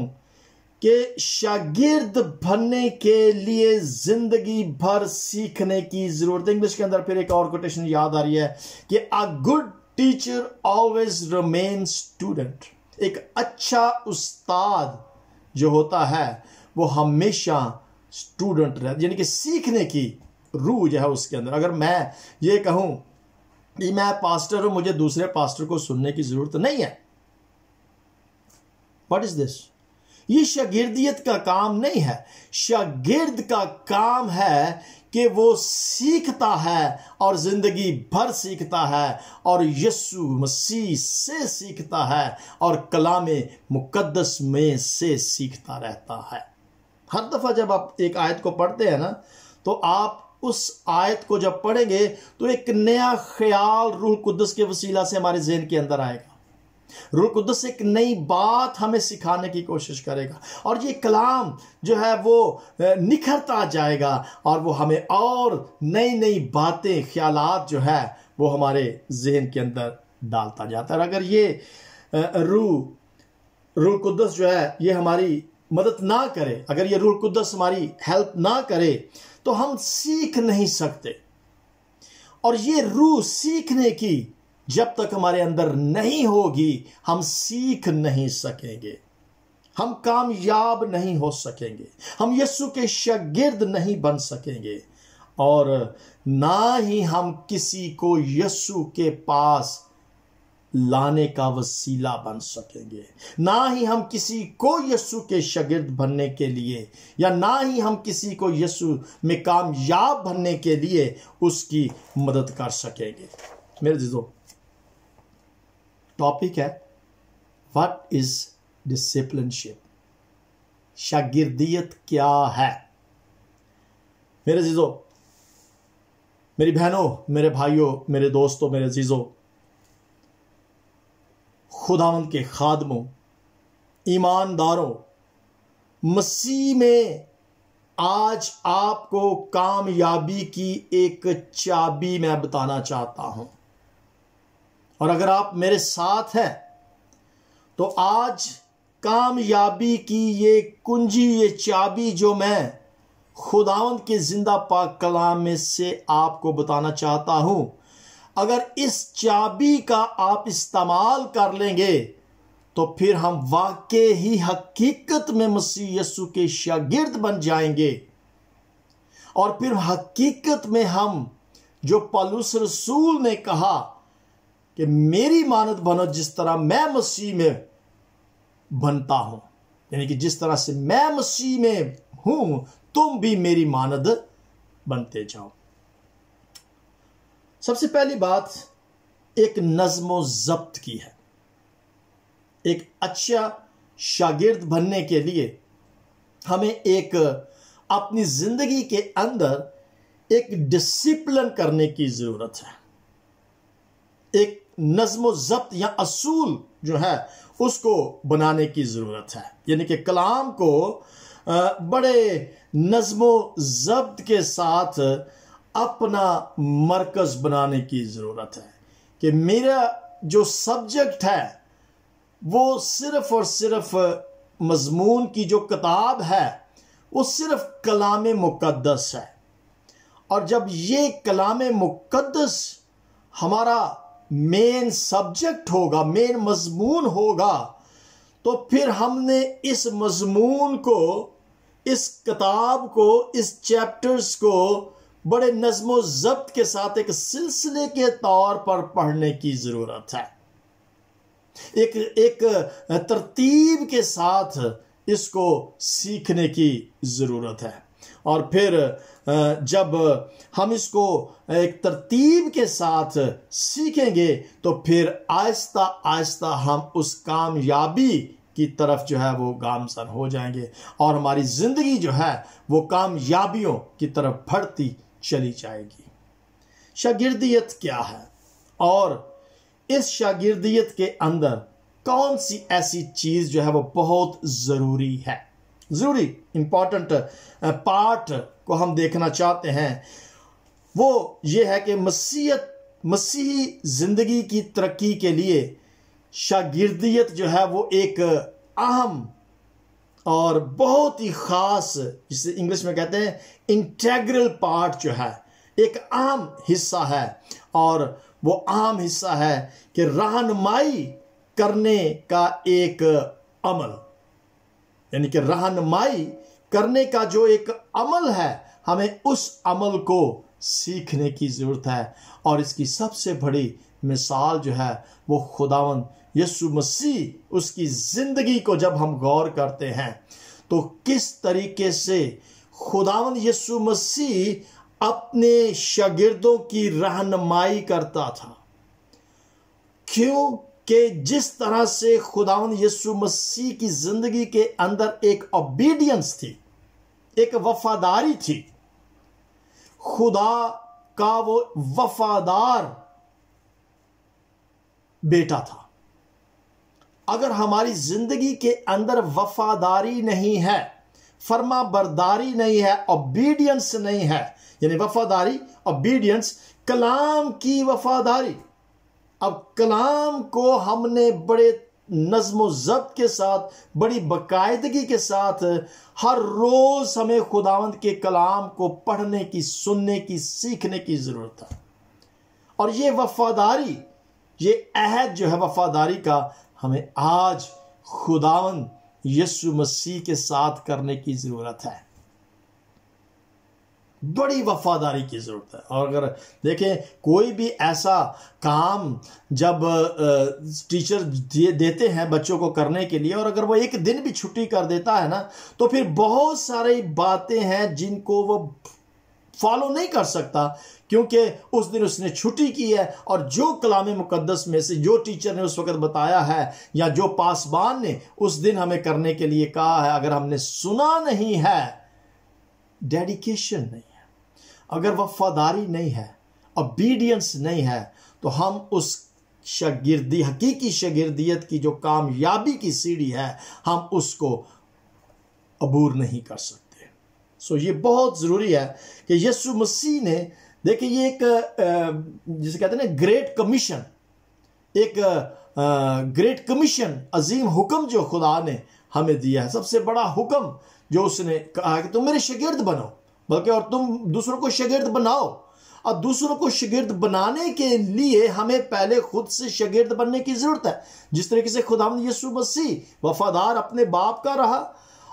कि शागिर्द बनने के लिए जिंदगी भर सीखने की जरूरत है। इंग्लिश के अंदर फिर एक और कोटेशन याद आ रही है कि a good teacher always remain student. एक अच्छा उस्ताद जो होता है वो हमेशा स्टूडेंट रहता, यानी कि सीखने की रूह जो है उसके अंदर। अगर मैं ये कहूं कि मैं पास्टर हूं, मुझे दूसरे पास्टर को सुनने की जरूरत नहीं है, व्हाट इज दिस? ये शागिर्दियत का काम नहीं है। शागिर्द का काम है कि वो सीखता है और जिंदगी भर सीखता है, और यीशु मसीह से सीखता है और कलामे मुकद्दस में से सीखता रहता है। हर दफा जब आप एक आयत को पढ़ते हैं ना, तो आप उस आयत को जब पढ़ेंगे तो एक नया ख्याल रूह कुद्दस के वसीला से हमारे ज़हन के अंदर आएगा। रूह कुद्दस एक नई बात हमें सिखाने की कोशिश करेगा, और ये कलाम जो है वो निखरता जाएगा, और वो हमें और नई नई बातें, ख्यालात जो है वो हमारे ज़हन के अंदर डालता जाता है। अगर ये रूह कुद्दस जो है ये हमारी मदद ना करे, अगर ये रूह कुद्दस हमारी हेल्प ना करे, तो हम सीख नहीं सकते। और ये रूह सीखने की जब तक हमारे अंदर नहीं होगी, हम सीख नहीं सकेंगे, हम कामयाब नहीं हो सकेंगे, हम यीशु के शागिर्द नहीं बन सकेंगे, और ना ही हम किसी को यीशु के पास लाने का वसीला बन सकेंगे, ना ही हम किसी को यीशु के शागिर्द बनने के लिए, या ना ही हम किसी को यीशु में कामयाब बनने के लिए उसकी मदद कर सकेंगे। मेरे जीजों, टॉपिक है व्हाट इज डिसिप्लिनशिप, शागिर्दियत क्या है। मेरे जीजों, मेरी बहनों, मेरे भाइयों, मेरे दोस्तों, मेरे जीजों, खुदावंद के खादमों, ईमानदारों, मसीह में आज आपको कामयाबी की एक चाबी मैं बताना चाहता हूं। और अगर आप मेरे साथ हैं तो आज कामयाबी की ये कुंजी, ये चाबी जो मैं खुदावंद के जिंदा पाक कलाम में से आपको बताना चाहता हूं, अगर इस चाबी का आप इस्तेमाल कर लेंगे तो फिर हम वाकई ही हकीकत में मसीह यीशु के शागिर्द बन जाएंगे। और फिर हकीकत में हम, जो पौलुस रसूल ने कहा कि मेरी मानद बनो जिस तरह मैं मसीह में बनता हूं, यानी कि जिस तरह से मैं मसीह में हूं तुम भी मेरी मानद बनते जाओ। सबसे पहली बात एक नज़्म ज़ब्त की है। एक अच्छा शागिर्द बनने के लिए हमें एक अपनी जिंदगी के अंदर एक डिसिप्लिन करने की जरूरत है। एक नज़्म ज़ब्त या असूल जो है उसको बनाने की जरूरत है, यानी कि कलाम को बड़े नज़्म ज़ब्त के साथ अपना मरकज बनाने की जरूरत है कि मेरा जो सब्जेक्ट है वो सिर्फ और सिर्फ मजमून की जो किताब है वो सिर्फ कलाम मुक़द्दस है। और जब ये कलाम मुक़द्दस हमारा मेन सब्जेक्ट होगा, मेन मजमून होगा, तो फिर हमने इस मजमून को, इस किताब को, इस चैप्टर्स को बड़े नज़्म ज़ब्त के साथ एक सिलसिले के तौर पर पढ़ने की जरूरत है। एक तरतीब के साथ इसको सीखने की जरूरत है। और फिर जब हम इसको एक तरतीब के साथ सीखेंगे तो फिर आहिस्ता आहिस्ता हम उस कामयाबी की तरफ जो है वो गामजन हो जाएंगे और हमारी जिंदगी जो है वो कामयाबियों की तरफ बढ़ती चली जाएगी। शागिर्दियत क्या है और इस शागिर्दियत के अंदर कौन सी ऐसी चीज जो है वो बहुत जरूरी है, जरूरी इंपॉर्टेंट पार्ट को हम देखना चाहते हैं, वो ये है कि मसीही जिंदगी की तरक्की के लिए शागिर्दियत जो है वो एक अहम और बहुत ही खास, जिसे इंग्लिश में कहते हैं इंटेग्रल पार्ट जो है, एक अहम हिस्सा है। और वो अहम हिस्सा है कि रहनुमाई करने का एक अमल, यानी कि रहनुमाई करने का जो एक अमल है, हमें उस अमल को सीखने की जरूरत है। और इसकी सबसे बड़ी मिसाल जो है वो खुदावंद यीशु मसीह, उसकी जिंदगी को जब हम गौर करते हैं तो किस तरीके से खुदावंद यीशु मसीह अपने शागिर्दों की रहनुमाई करता था। क्यों कि जिस तरह से खुदावंद यीशु मसीह की जिंदगी के अंदर एक ओबीडियंस थी, एक वफादारी थी, खुदा का वो वफादार बेटा था। अगर हमारी जिंदगी के अंदर वफादारी नहीं है, फर्मा बरदारी नहीं है, ओबीडियंस नहीं है, यानी वफादारी, ओबीडियंस, कलाम की वफादारी। अब कलाम को हमने बड़े नज़्म ज़ब्त के साथ, बड़ी बाकायदगी के साथ हर रोज हमें खुदावंद के कलाम को पढ़ने की, सुनने की, सीखने की जरूरत है। और ये वफादारी, ये अहद जो है वफादारी का, हमें आज खुदावंद यीशु मसीह के साथ करने की जरूरत है। बड़ी वफादारी की जरूरत है। और अगर देखें कोई भी ऐसा काम जब टीचर देते हैं बच्चों को करने के लिए, और अगर वो एक दिन भी छुट्टी कर देता है ना, तो फिर बहुत सारी बातें हैं जिनको वो फॉलो नहीं कर सकता, क्योंकि उस दिन उसने छुट्टी की है। और जो कलाम मुकद्दस में से जो टीचर ने उस वक्त बताया है या जो पासबान ने उस दिन हमें करने के लिए कहा है, अगर हमने सुना नहीं है, डेडिकेशन नहीं है, अगर वफादारी नहीं है, ओबीडियंस नहीं है, तो हम उस शागिर्दी, हकीकी शागिर्दियत की जो कामयाबी की सीढ़ी है, हम उसको अबूर नहीं कर सकते। सो ये बहुत ज़रूरी है कि यीशु मसीह ने, देखिए ये एक जिसे कहते हैं ना ग्रेट कमीशन, एक ग्रेट कमीशन, अजीम हुक्म जो खुदा ने हमें दिया है, सबसे बड़ा हुक्म जो उसने कहा कि तुम मेरे शागिर्द बनो, बल्कि और तुम दूसरों को शागिर्द बनाओ। और दूसरों को शागिर्द बनाने के लिए हमें पहले खुद से शागिर्द बनने की जरूरत है। जिस तरीके से खुदावंद यीशु मसीह वफादार अपने बाप का रहा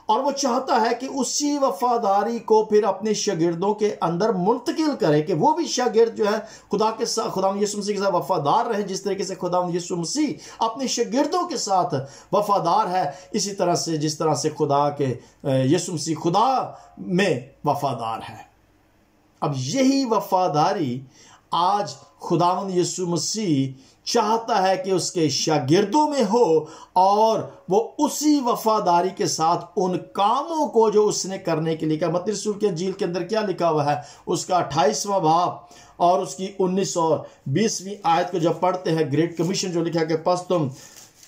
और वो चाहता है कि उसी वफादारी को फिर अपने शागिर्दों के अंदर मुंतकिल करे कि वो भी शागिर्द जो है खुदा के साथ, खुदावंद यीशु मसीह के साथ वफादार रहे। जिस तरीके से खुदावंद यीशु मसीह अपने शागिर्दों के साथ वफादार है, इसी तरह से जिस तरह से खुदा के यीशु मसीह खुदा में वफादार है। अब यही वफादारी आज खुदावंद यीशु मसीह चाहता है कि उसके शागिर्दों में हो और वो उसी वफादारी के साथ उन कामों को जो उसने करने के लिए कहा। मत्ती रसूल के इंजील के अंदर क्या लिखा हुआ है, उसका 28वां बाब और उसकी 19 और 20वीं आयत को जब पढ़ते हैं, ग्रेट कमीशन जो लिखा है कि बस तुम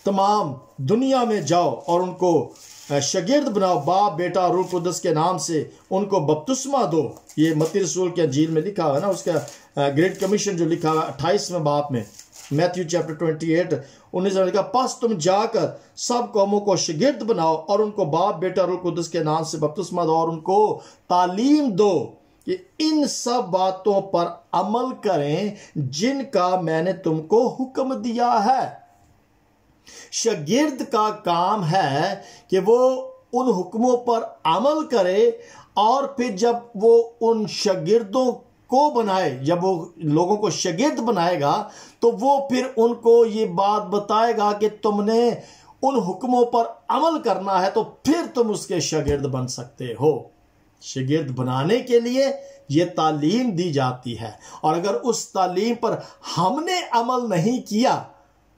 तमाम दुनिया में जाओ और उनको शागिर्द बनाओ, बाप बेटा और रूह कुदस के नाम से उनको बपतिस्मा दो। ये मत्ती रसूल के इंजील में लिखा हुआ है ना, उसका ग्रेट कमीशन जो लिखा हुआ है 28वें बाब में, मैथ्यू चैप्टर 28 19 का, बस तुम जाकर सब कौमों को शागिर्द बनाओ और उनको बाप बेटा रूह कुदस के नाम से बपतिस्मा दो और उनको तालीम दो कि इन सब बातों पर अमल करें जिनका मैंने तुमको हुक्म दिया है। शागिर्द का काम है कि वो उन हुक्मों पर अमल करे और फिर जब वो उन शागिर्दों को बनाए, जब वो लोगों को शागिर्द बनाएगा तो वो फिर उनको ये बात बताएगा कि तुमने उन हुक्मों पर अमल करना है तो फिर तुम उसके शागिर्द बन सकते हो। शागिर्द बनाने के लिए ये तालीम दी जाती है और अगर उस तालीम पर हमने अमल नहीं किया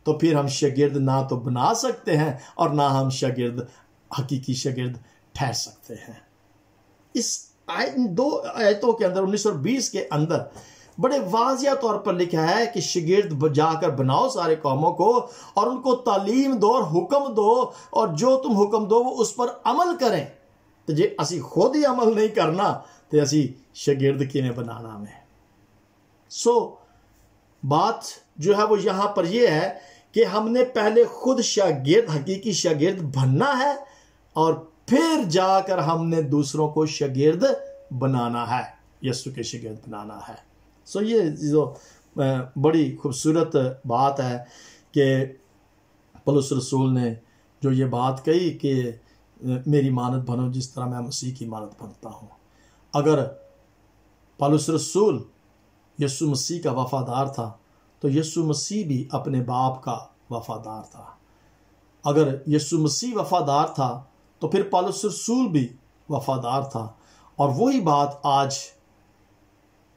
तो फिर हम शागिर्द ना तो बना सकते हैं और ना हम शागिर्द, हकीकी शागिर्द ठहर सकते हैं। इस दो आयतों के अंदर 19 और 20 के अंदर बड़े वाजिया तौर पर लिखा है कि शागिर्द जाकर बनाओ सारे कौमों को और उनको तालीम दो और हुक्म दो और जो तुम हुक्म दो वो उस पर अमल करें। तो जे असी खुद ही अमल नहीं करना तो असी शागिर्द किने बनाना में। बात जो है वो यहां पर यह है कि हमने पहले खुद शागिर्द, हकीकी शागिर्द बनना है और फिर जाकर हमने दूसरों को शागिर्द बनाना है, यीशु के शागिर्द बनाना है। ये जो बड़ी खूबसूरत बात है कि पौलुस रसूल ने जो ये बात कही कि मेरी मानत बनो जिस तरह मैं मसीह की मानत बनता हूं। अगर पौलुस रसूल यीशु मसीह का वफादार था तो यीशु मसीह भी अपने बाप का वफादार था। अगर यीशु मसीह वफादार था तो फिर पौलुस रसूल भी वफादार था। और वही बात आज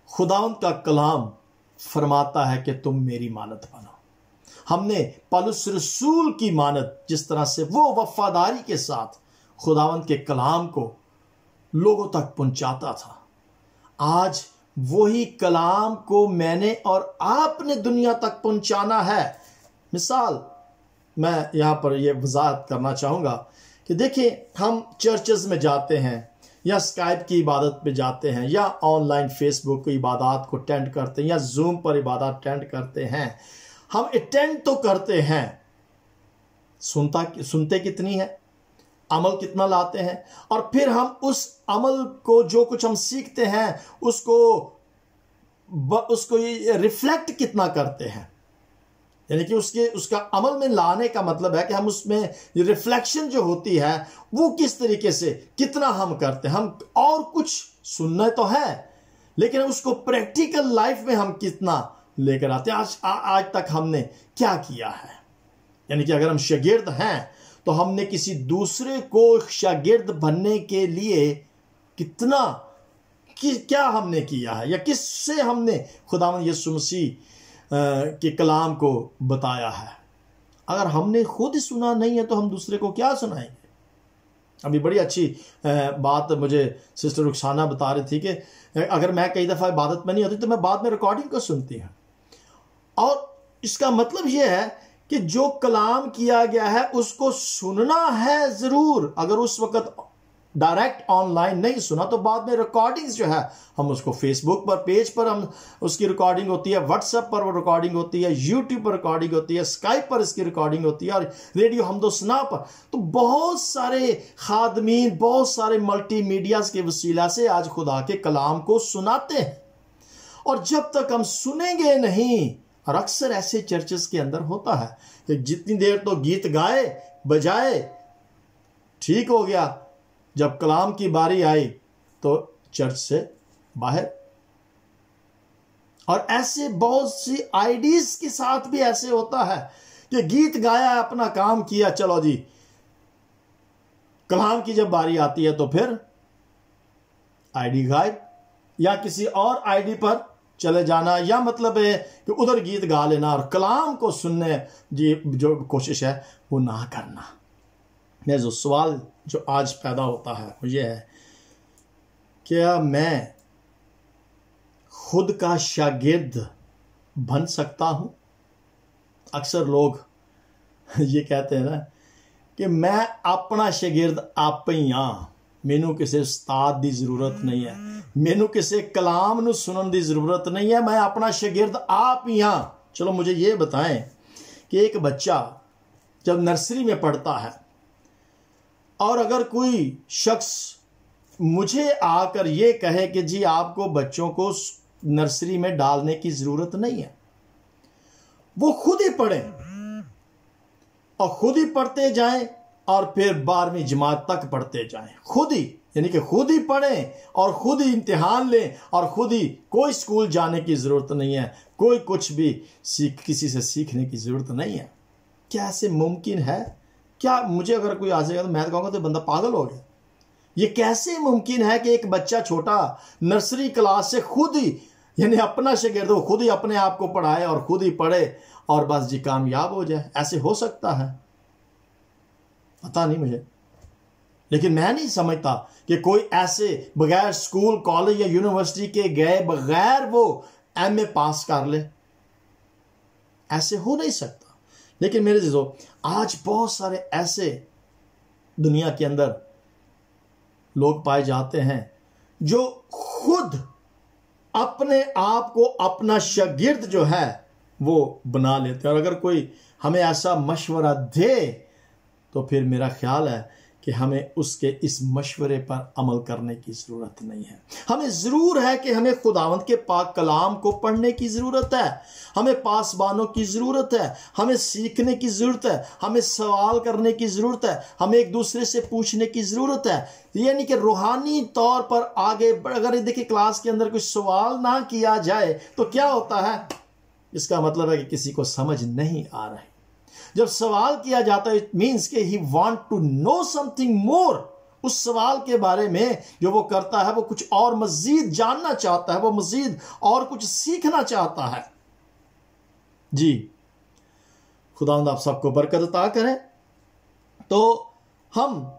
खुदावंद का कलाम फरमाता है कि तुम मेरी मानत बनो। हमने पौलुस रसूल की मानत, जिस तरह से वो वफादारी के साथ खुदावंद के कलाम को लोगों तक पहुंचाता था, आज वही कलाम को मैंने और आपने दुनिया तक पहुंचाना है। मिसाल मैं यहां पर यह वजाहत करना चाहूंगा कि देखिए, हम चर्चेस में जाते हैं या स्काइप की इबादत पे जाते हैं या ऑनलाइन फेसबुक की इबादत को अटेंड करते हैं या जूम पर इबादत अटेंड करते हैं। हम अटेंड तो करते हैं, सुनते कितनी है, अमल कितना लाते हैं और फिर हम उस अमल को, जो कुछ हम सीखते हैं उसको रिफ्लेक्ट कितना करते हैं। यानी कि उसका अमल में लाने का मतलब है कि हम उसमें रिफ्लेक्शन जो होती है वो किस तरीके से, कितना हम करते हैं। हम और कुछ सुनना तो है लेकिन उसको प्रैक्टिकल लाइफ में हम कितना लेकर आते हैं। आज तक हमने क्या किया है। यानी कि अगर हम शागिर्द हैं तो हमने किसी दूसरे को शागिर्द बनने के लिए क्या हमने किया है या किससे हमने खुदावंद यीशु मसीह के कलाम को बताया है। अगर हमने खुद सुना नहीं है तो हम दूसरे को क्या सुनाएंगे। अभी बड़ी अच्छी बात मुझे सिस्टर रुखसाना बता रही थी कि अगर मैं कई दफ़ा इबादत में नहीं होती तो मैं बाद में रिकॉर्डिंग को सुनती हूँ। और इसका मतलब यह है कि जो कलाम किया गया है उसको सुनना है ज़रूर। अगर उस वक्त डायरेक्ट ऑनलाइन नहीं सुना तो बाद में रिकॉर्डिंग्स जो है हम उसको फेसबुक पर पेज पर हम उसकी रिकॉर्डिंग होती है, व्हाट्सएप पर वो रिकॉर्डिंग होती है, यूट्यूब पर रिकॉर्डिंग होती है, स्काइप पर इसकी रिकॉर्डिंग होती है और रेडियो हमदोसना पर। तो बहुत सारे खादमीन, बहुत सारे मल्टीमीडियाज के वसीला से आज खुदा के कलाम को सुनाते हैं और जब तक हम सुनेंगे नहीं, और अक्सर ऐसे चर्चेस के अंदर होता है कि जितनी देर तो गीत गाए बजाए ठीक हो गया, जब कलाम की बारी आई तो चर्च से बाहर। और ऐसे बहुत सी आईडीज के साथ भी ऐसे होता है कि गीत गाया, अपना काम किया, चलो जी, कलाम की जब बारी आती है तो फिर आईडी गायब या किसी और आईडी पर चले जाना, या मतलब है कि उधर गीत गा लेना और कलाम को सुनने जी जो कोशिश है वो ना करना। मेरा जो सवाल जो आज पैदा होता है वो ये है, क्या मैं खुद का शागिर्द बन सकता हूं? अक्सर लोग ये कहते हैं ना कि मैं अपना शागिर्द आप ही हाँ, मैनू किसी उस्ताद की जरूरत नहीं है, मैनू किसी कलाम नू सुनने की जरूरत नहीं है, मैं अपना शागिर्द आप ही हाँ। चलो मुझे ये बताएं कि एक बच्चा जब नर्सरी में पढ़ता है और अगर कोई शख्स मुझे आकर ये कहे कि जी आपको बच्चों को नर्सरी में डालने की जरूरत नहीं है, वो खुद ही पढ़ें और खुद ही पढ़ते जाएं और फिर 12वीं जमात तक पढ़ते जाएं, खुद ही, यानी कि खुद ही पढ़ें और खुद ही इम्तिहान लें और खुद ही, कोई स्कूल जाने की जरूरत नहीं है, कोई कुछ भी किसी से सीखने की जरूरत नहीं है। क्या ऐसे मुमकिन है? क्या मुझे अगर कोई आ जाएगा तो मैं कहूँगा तो बंदा पागल हो गया। ये कैसे मुमकिन है कि एक बच्चा छोटा नर्सरी क्लास से खुद ही, यानी अपना शागिर्द वो खुद ही अपने आप को पढ़ाए और खुद ही पढ़े और बस जी कामयाब हो जाए? ऐसे हो सकता है? पता नहीं मुझे, लेकिन मैं नहीं समझता कि कोई ऐसे बगैर स्कूल कॉलेज या यूनिवर्सिटी के गए बगैर वो एमए पास कर ले, ऐसे हो नहीं सकता। लेकिन मेरे जीजो, आज बहुत सारे ऐसे दुनिया के अंदर लोग पाए जाते हैं जो खुद अपने आप को अपना शागिर्द जो है वो बना लेते हैं। और अगर कोई हमें ऐसा मशवरा दे तो फिर मेरा ख्याल है कि हमें उसके इस मशवरे पर अमल करने की ज़रूरत नहीं है। हमें ज़रूर है कि हमें खुदावंद के पाक कलाम को पढ़ने की ज़रूरत है, हमें पासबानों की ज़रूरत है, हमें सीखने की ज़रूरत है, हमें सवाल करने की ज़रूरत है, हमें एक दूसरे से पूछने की ज़रूरत है। यानी कि रूहानी तौर पर आगे अगर देखिए क्लास के अंदर कोई सवाल ना किया जाए तो क्या होता है? इसका मतलब है कि किसी को समझ नहीं आ रहा है। जब सवाल किया जाता है, इट मीन्स कि he want to know something more. उस सवाल के बारे में जो वो करता है वो कुछ और मजीद जानना चाहता है, वो मजीद और कुछ सीखना चाहता है। जी, खुदावंद आप सबको बरकत अता करें। तो हम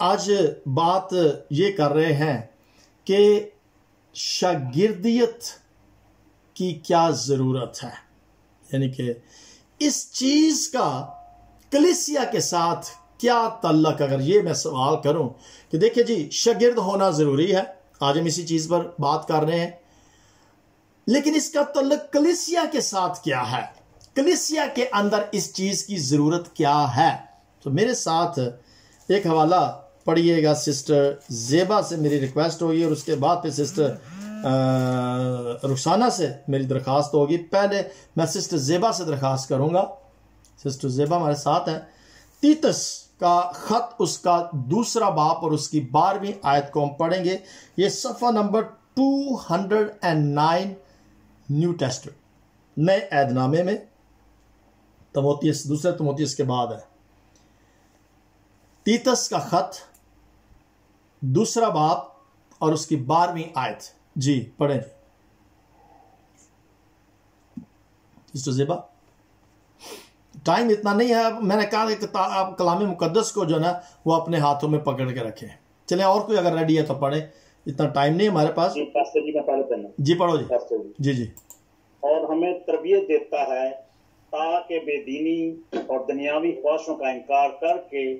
आज बात ये कर रहे हैं कि शागिर्दियत की क्या ज़रूरत है, यानी कि इस चीज का कलीसिया के साथ क्या तल्लक। अगर ये मैं सवाल करूं कि देखिए जी, शागिर्द होना जरूरी है, आज हम इसी चीज पर बात कर रहे हैं, लेकिन इसका तल्लक कलीसिया के साथ क्या है? कलीसिया के अंदर इस चीज की जरूरत क्या है? तो मेरे साथ एक हवाला पढ़िएगा, सिस्टर जेबा से मेरी रिक्वेस्ट होगी और उसके बाद फिर सिस्टर रुखसाना से मेरी दरख्वास्त होगी। पहले मैं सिस्टर जेबा से दरख्वास्त करूंगा। सिस्टर जेबा हमारे साथ है। तीतस का खत, उसका 2 बाब और उसकी 12वीं आयत को हम पढ़ेंगे। ये सफ़ा नंबर 209 न्यू टेस्टमेंट, नए ऐदनामे में, तमोथियस, दूसरे तमोथियस के बाद है। तीतस का खत 2 बाब और उसकी 12वीं आयत। जी पढ़ें सिस्टर ज़ेबा। टाइम इतना नहीं है, मैंने कहा कि आप कलाम मुकद्दस को जो ना वो अपने हाथों में पकड़ के रखें। चले, और कोई अगर रेडी है तो पढ़े, इतना टाइम नहीं है हमारे पास। जी पास्टर जी, मैं पढ़ देना। जी पढ़ो जी। जी जी। और हमें तरबियत देता है ताकि बेदीनी और दुनियावी ख्वाहिशों का इनकार करके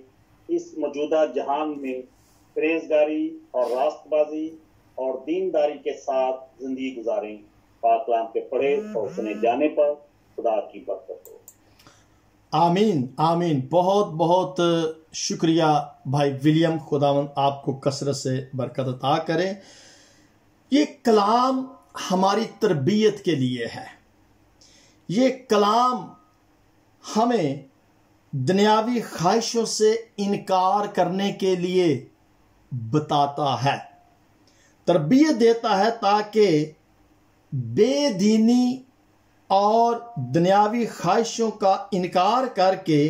इस मौजूदा जहान में परहेजगारी और रास्तबाजी और दीनदारी के साथ जिंदगी गुजारें। पाक कलाम के पढ़े और सुने जाने पर खुदा की बरकत हो। आमीन आमीन। बहुत बहुत शुक्रिया भाई विलियम, खुदावंद आपको कसरत से बरकत अता करे। ये कलाम हमारी तरबियत के लिए है। ये कलाम हमें दुनियावी ख्वाहिशों से इनकार करने के लिए बताता है, तरबियत देता है, ताकि बेदीनी और दुनियावी ख्वाहिशों का इनकार करके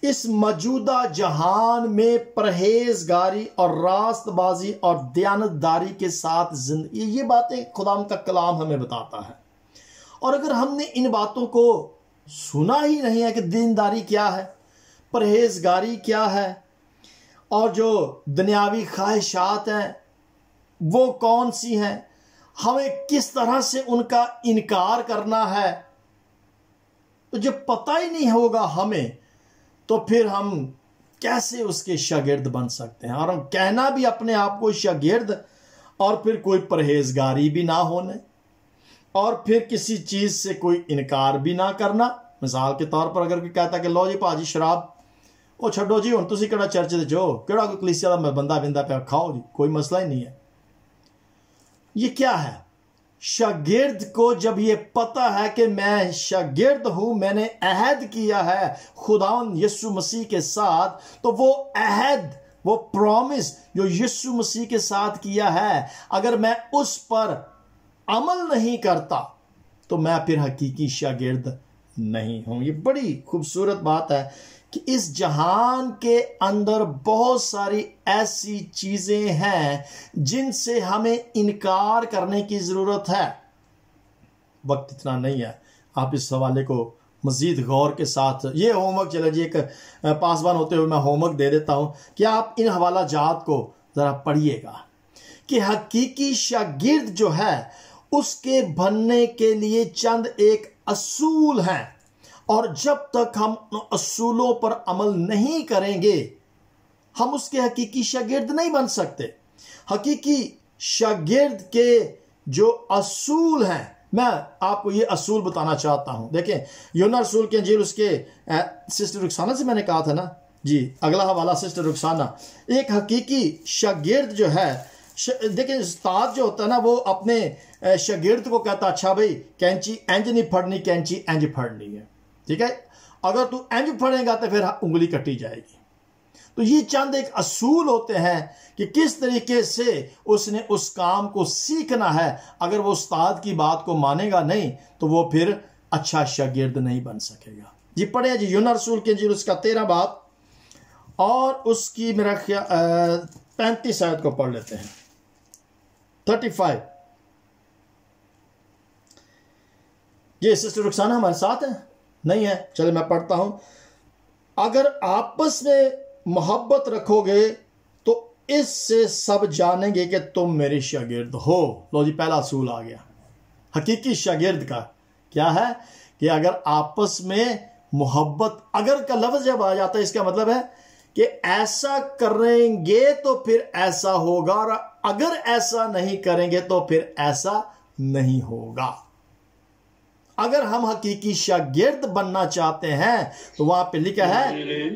इस मौजूदा जहान में परहेजगारी और रास्तबाजी और दयानतदारी के साथ जिंदगी, ये बातें खुदाम का कलाम हमें बताता है। और अगर हमने इन बातों को सुना ही नहीं है कि दीनदारी क्या है, परहेजगारी क्या है, और जो दुनियावी ख्वाहिशात हैं वो कौन सी हैं, हमें किस तरह से उनका इनकार करना है, तो जब पता ही नहीं होगा हमें, तो फिर हम कैसे उसके शागिर्द बन सकते हैं। और हम कहना भी अपने आप को शागिर्द, और फिर कोई परहेजगारी भी ना होने, और फिर किसी चीज से कोई इनकार भी ना करना। मिसाल के तौर पर अगर कोई कहता कि लो जी भाजी शराब ओ छो जी, हुण तुसीं किहड़ा चर्च दे जो, किहड़ा कोई कलीसिया दा बंदा बिंदा पे खाओ जी, कोई मसला ही नहीं है। ये क्या है? शागिर्द को जब ये पता है कि मैं शागिर्द हूं, मैंने अहद किया है खुदावंद यीशु मसीह के साथ, तो वो अहद, वो प्रॉमिस जो यीशु मसीह के साथ किया है, अगर मैं उस पर अमल नहीं करता तो मैं फिर हकीकी शागिर्द नहीं हूं। ये बड़ी खूबसूरत बात है कि इस जहान के अंदर बहुत सारी ऐसी चीजें हैं जिनसे हमें इनकार करने की जरूरत है। वक्त इतना नहीं है, आप इस हवाले को मजीद गौर के साथ, ये होमवर्क, चले जी एक पासबान होते हुए मैं होमवर्क दे देता हूं कि आप इन हवाला जात को जरा पढ़िएगा कि हकीकी शागिर्द जो है उसके बनने के लिए चंद एक असूल हैं, और जब तक हम असूलों पर अमल नहीं करेंगे हम उसके हकीकी शागिर्द नहीं बन सकते। हकीकी शागिर्द के जो असूल हैं, मैं आपको ये असूल बताना चाहता हूं। देखें, यूहन्ना रसूल के इंजील, उसके सिस्टर रुखसाना से मैंने कहा था ना जी, अगला हवाला सिस्टर रुखसाना। एक हकीकी शागिर्द जो है, देखिए उस्ताद जो होता है ना, वो अपने शागिर्द को कहता, अच्छा भाई कैंची इंज नहीं फड़नी, कैंची इंज फड़नी है, ठीक है, अगर तू इंज फड़ेगा तो फिर उंगली कटी जाएगी। तो ये चंद एक असूल होते हैं कि किस तरीके से उसने उस काम को सीखना है। अगर वो उस्ताद की बात को मानेगा नहीं तो वो फिर अच्छा शागिर्द नहीं बन सकेगा। जी पढ़े जी, यूहन्ना रसूल के इंजील उसका 13 बाब और उसकी मेरा ख्याल 35 आयत को पढ़ लेते हैं, 35। ये सिस्टर रुखसाना हमारे साथ है नहीं है? चले मैं पढ़ता हूं। अगर आपस में मोहब्बत रखोगे तो इससे सब जानेंगे कि तुम मेरे शागिर्द हो। लो जी, पहला असूल आ गया। हकीकी शागिर्द का क्या है कि अगर आपस में मोहब्बत, अगर का लफ्ज जब आ जाता है इसका मतलब है कि ऐसा करेंगे तो फिर ऐसा होगा, और अगर ऐसा नहीं करेंगे तो फिर ऐसा नहीं होगा। अगर हम हकीकी शागिर्द बनना चाहते हैं तो वहां पे लिखा है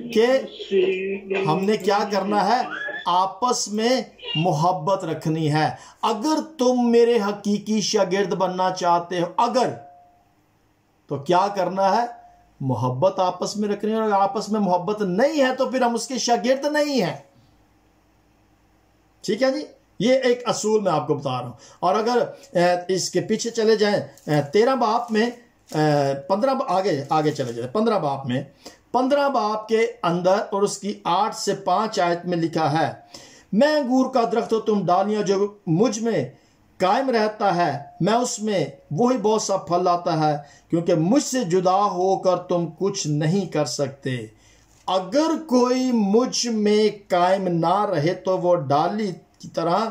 कि हमने क्या करना है, आपस में मोहब्बत रखनी है। अगर तुम मेरे हकीकी शागिर्द बनना चाहते हो, अगर, तो क्या करना है, मोहब्बत आपस में रखनी है। और आपस में मोहब्बत नहीं है तो फिर हम उसके शागिर्द नहीं हैं। ठीक है जी, ये एक असूल मैं आपको बता रहा हूं। और अगर इसके पीछे चले जाएं 13 बाब में 15 आगे चले जाए 15 बाब में, 15 बाब के अंदर और उसकी 8 से 5 आयत में लिखा है, मैं अंगूर का दरख्त हो, तुम डालियां, जो मुझ में कायम रहता है मैं उसमें, वही बहुत सा फल लाता है, क्योंकि मुझसे जुदा होकर तुम कुछ नहीं कर सकते। अगर कोई मुझ में कायम ना रहे तो वो डाली की तरह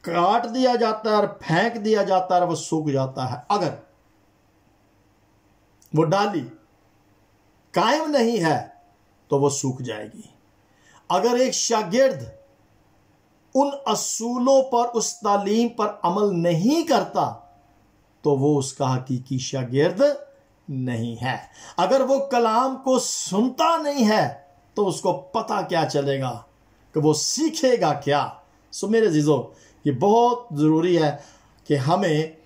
काट दिया जाता है और फेंक दिया जाता है और वो सूख जाता है। अगर वो डाली कायम नहीं है तो वो सूख जाएगी। अगर एक शागिर्द उन असूलों पर, उस तालीम पर अमल नहीं करता तो वो उसका हकीकी शागिर्द नहीं है। अगर वो कलाम को सुनता नहीं है तो उसको पता क्या चलेगा कि वो सीखेगा क्या। सो मेरे अजीजों, ये बहुत ज़रूरी है कि हमें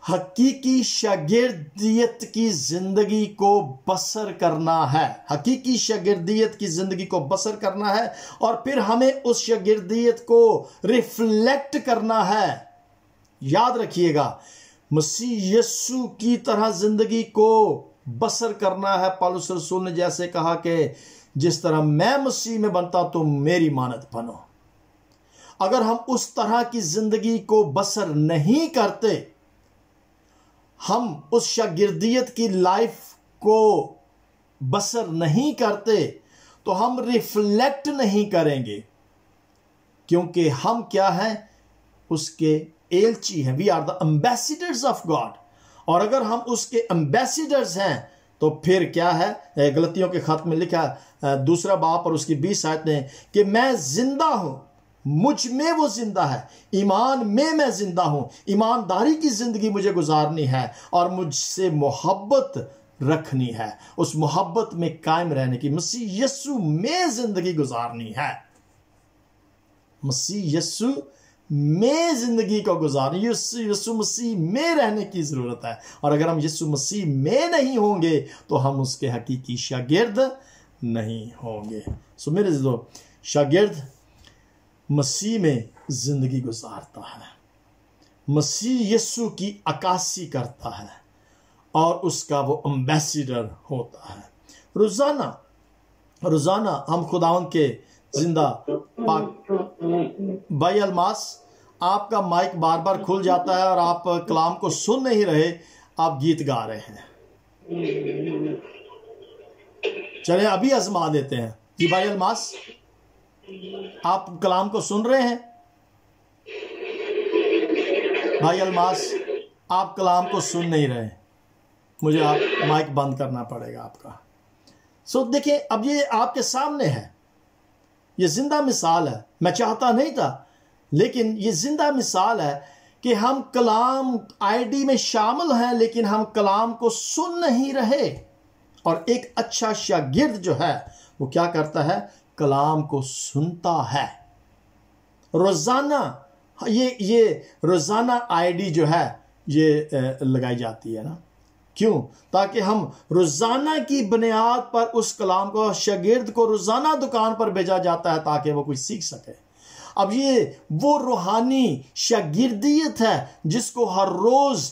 हकीकी शागिर्दियत की जिंदगी को बसर करना है, हकीकी शागिर्दियत की जिंदगी को बसर करना है, और फिर हमें उस शागिर्दियत को रिफ्लेक्ट करना है। याद रखिएगा, मसीह यीशु की तरह जिंदगी को बसर करना है। पौलुस रसूल ने जैसे कहा कि जिस तरह मैं मसीह में बनता तुम मेरी मानद बनो। अगर हम उस तरह की जिंदगी को बसर नहीं करते, हम उस शागिर्दियत की लाइफ को बसर नहीं करते, तो हम रिफ्लेक्ट नहीं करेंगे, क्योंकि हम क्या हैं? उसके एलची हैं। We are the ambassadors of God. और अगर हम उसके एम्बेसडर्स हैं तो फिर क्या है? गलतियों के खत में लिखा 2 बाब और उसकी 20 आयत में कि मैं जिंदा हूं, मुझ में वो जिंदा है, ईमान में मैं जिंदा हूं। ईमानदारी की जिंदगी मुझे गुजारनी है और मुझसे मोहब्बत रखनी है, उस मोहब्बत में कायम रहने की, मसीह यीशु में जिंदगी गुजारनी है। मसीह यीशु में जिंदगी को गुजारनी, यीशु मसीह में रहने की जरूरत है। और अगर हम यीशु मसीह में नहीं होंगे तो हम उसके हकीकी शागिर्द नहीं होंगे। सो मेरे जो शागिर्द मसीह में जिंदगी गुजारता है, मसीह यीशु की अक्कासी करता है और उसका वो एम्बेसडर होता है। रोजाना हम खुदावंद के जिंदा पाक। भाई अलमास, आपका माइक बार बार खुल जाता है और आप कलाम को सुन नहीं रहे, आप गीत गा रहे हैं। चले अभी आजमा देते हैं जी। भाई अलमास, आप कलाम को सुन रहे हैं? भाई अलमास, आप कलाम को सुन नहीं रहे, मुझे आप माइक बंद करना पड़ेगा आपका। सो देखिए, अब ये आपके सामने है, ये जिंदा मिसाल है। मैं चाहता नहीं था, लेकिन ये जिंदा मिसाल है कि हम कलाम आईडी में शामिल हैं, लेकिन हम कलाम को सुन नहीं रहे। और एक अच्छा शागिर्द जो है वो क्या करता है? कलाम को सुनता है रोजाना। ये रोजाना आईडी जो है ये लगाई जाती है ना, क्यों? ताकि हम रोजाना की बुनियाद पर उस कलाम को, शागिर्द को रोजाना दुकान पर भेजा जाता है ताकि वो कुछ सीख सके। अब ये वो रूहानी शागिर्दियत है जिसको हर रोज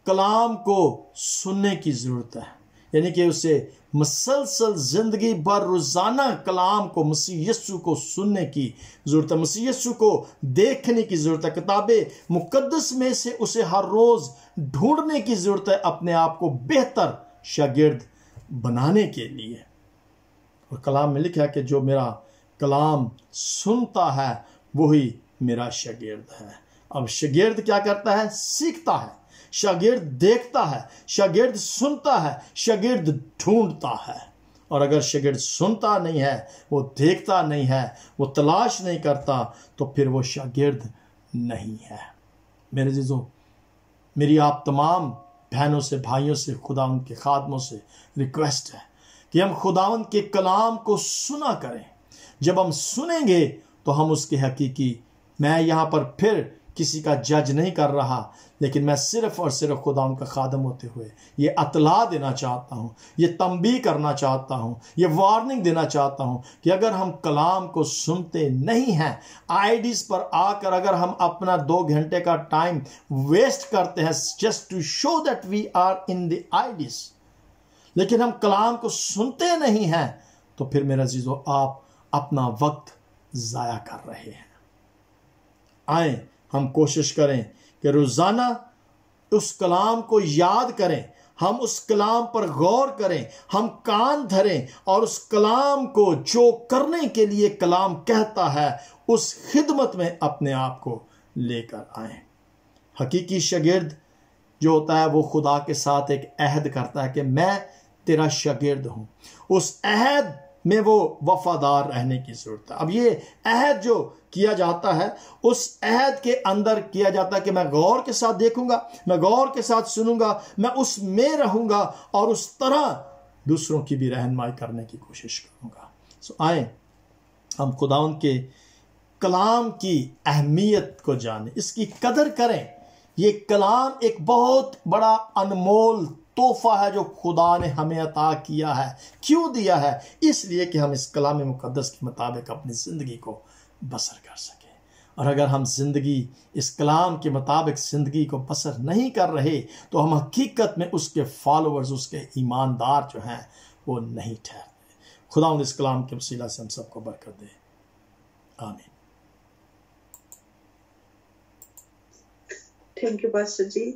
कलाम को सुनने की जरूरत है, यानी कि उसे मुसलसल जिंदगी भर रोजाना कलाम को, मसीह यीशु को सुनने की जरूरत है, मसीह यीशु को देखने की जरूरत है। किताबे मुकद्दस में से उसे हर रोज ढूंढने की जरूरत है अपने आप को बेहतर शागिर्द बनाने के लिए। और कलाम में लिखा है कि जो मेरा कलाम सुनता है वही मेरा शागिर्द है। अब शागिर्द क्या करता है? सीखता है। शागिर्द देखता है, शागिर्द सुनता है, शागिर्द ढूंढता है। और अगर शागिर्द सुनता नहीं है, वो देखता नहीं है, वो तलाश नहीं करता, तो फिर वो शागिर्द नहीं है। मेरे जीजों, मेरी आप तमाम बहनों से, भाइयों से, खुदावंद के खादमों से रिक्वेस्ट है कि हम खुदावंद के कलाम को सुना करें। जब हम सुनेंगे तो हम उसके हकीकी, मैं यहाँ पर फिर किसी का जज नहीं कर रहा, लेकिन मैं सिर्फ और सिर्फ खुदावंद का खादम होते हुए ये अतला देना चाहता हूँ, ये तंबी करना चाहता हूँ, ये वार्निंग देना चाहता हूँ कि अगर हम कलाम को सुनते नहीं हैं, आईडीज पर आकर अगर हम अपना 2 घंटे का टाइम वेस्ट करते हैं just to show that we are in the ideas, लेकिन हम कलाम को सुनते नहीं हैं, तो फिर मेरा अजीजों, आप अपना वक्त जाया कर रहे हैं। आए हम कोशिश करें कि रोजाना उस कलाम को याद करें, हम उस कलाम पर गौर करें, हम कान धरें और उस कलाम को जो करने के लिए कलाम कहता है उस खिदमत में अपने आप को लेकर आए। हकीकी शागिर्द जो होता है वो खुदा के साथ एक अहद करता है कि मैं तेरा शागिर्द हूं। उस अहद में वो वफादार रहने की जरूरत है। अब ये अहद जो किया जाता है, उस अहद के अंदर किया जाता है कि मैं गौर के साथ देखूंगा, मैं गौर के साथ सुनूंगा, मैं उसमें रहूंगा और उस तरह दूसरों की भी रहनुमाई करने की कोशिश करूंगा। सो आए हम खुदावंद के कलाम की अहमियत को जाने, इसकी कदर करें। ये कलाम एक बहुत बड़ा अनमोल तोहफा है जो खुदा ने हमें अता किया है। क्यों दिया है? इसलिए कि हम इस कलाम मुकद्दस के मुताबिक अपनी ज़िंदगी को बसर कर सकें। और अगर हम ज़िंदगी इस कलाम के मुताबिक ज़िंदगी को बसर नहीं कर रहे तो हम हकीकत में उसके फॉलोअर्स, उसके ईमानदार जो हैं वो नहीं ठहरते। खुदा इस कलाम के वसीला से हम सबको बरकत दे। आमीन। थैंक यू पास्टर जी।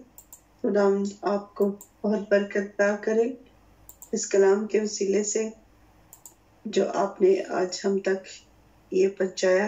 खुदा आपको बहुत बरकत अता करे इस कलाम के वसीले से जो आपने आज हम तक ये पहुंचाया।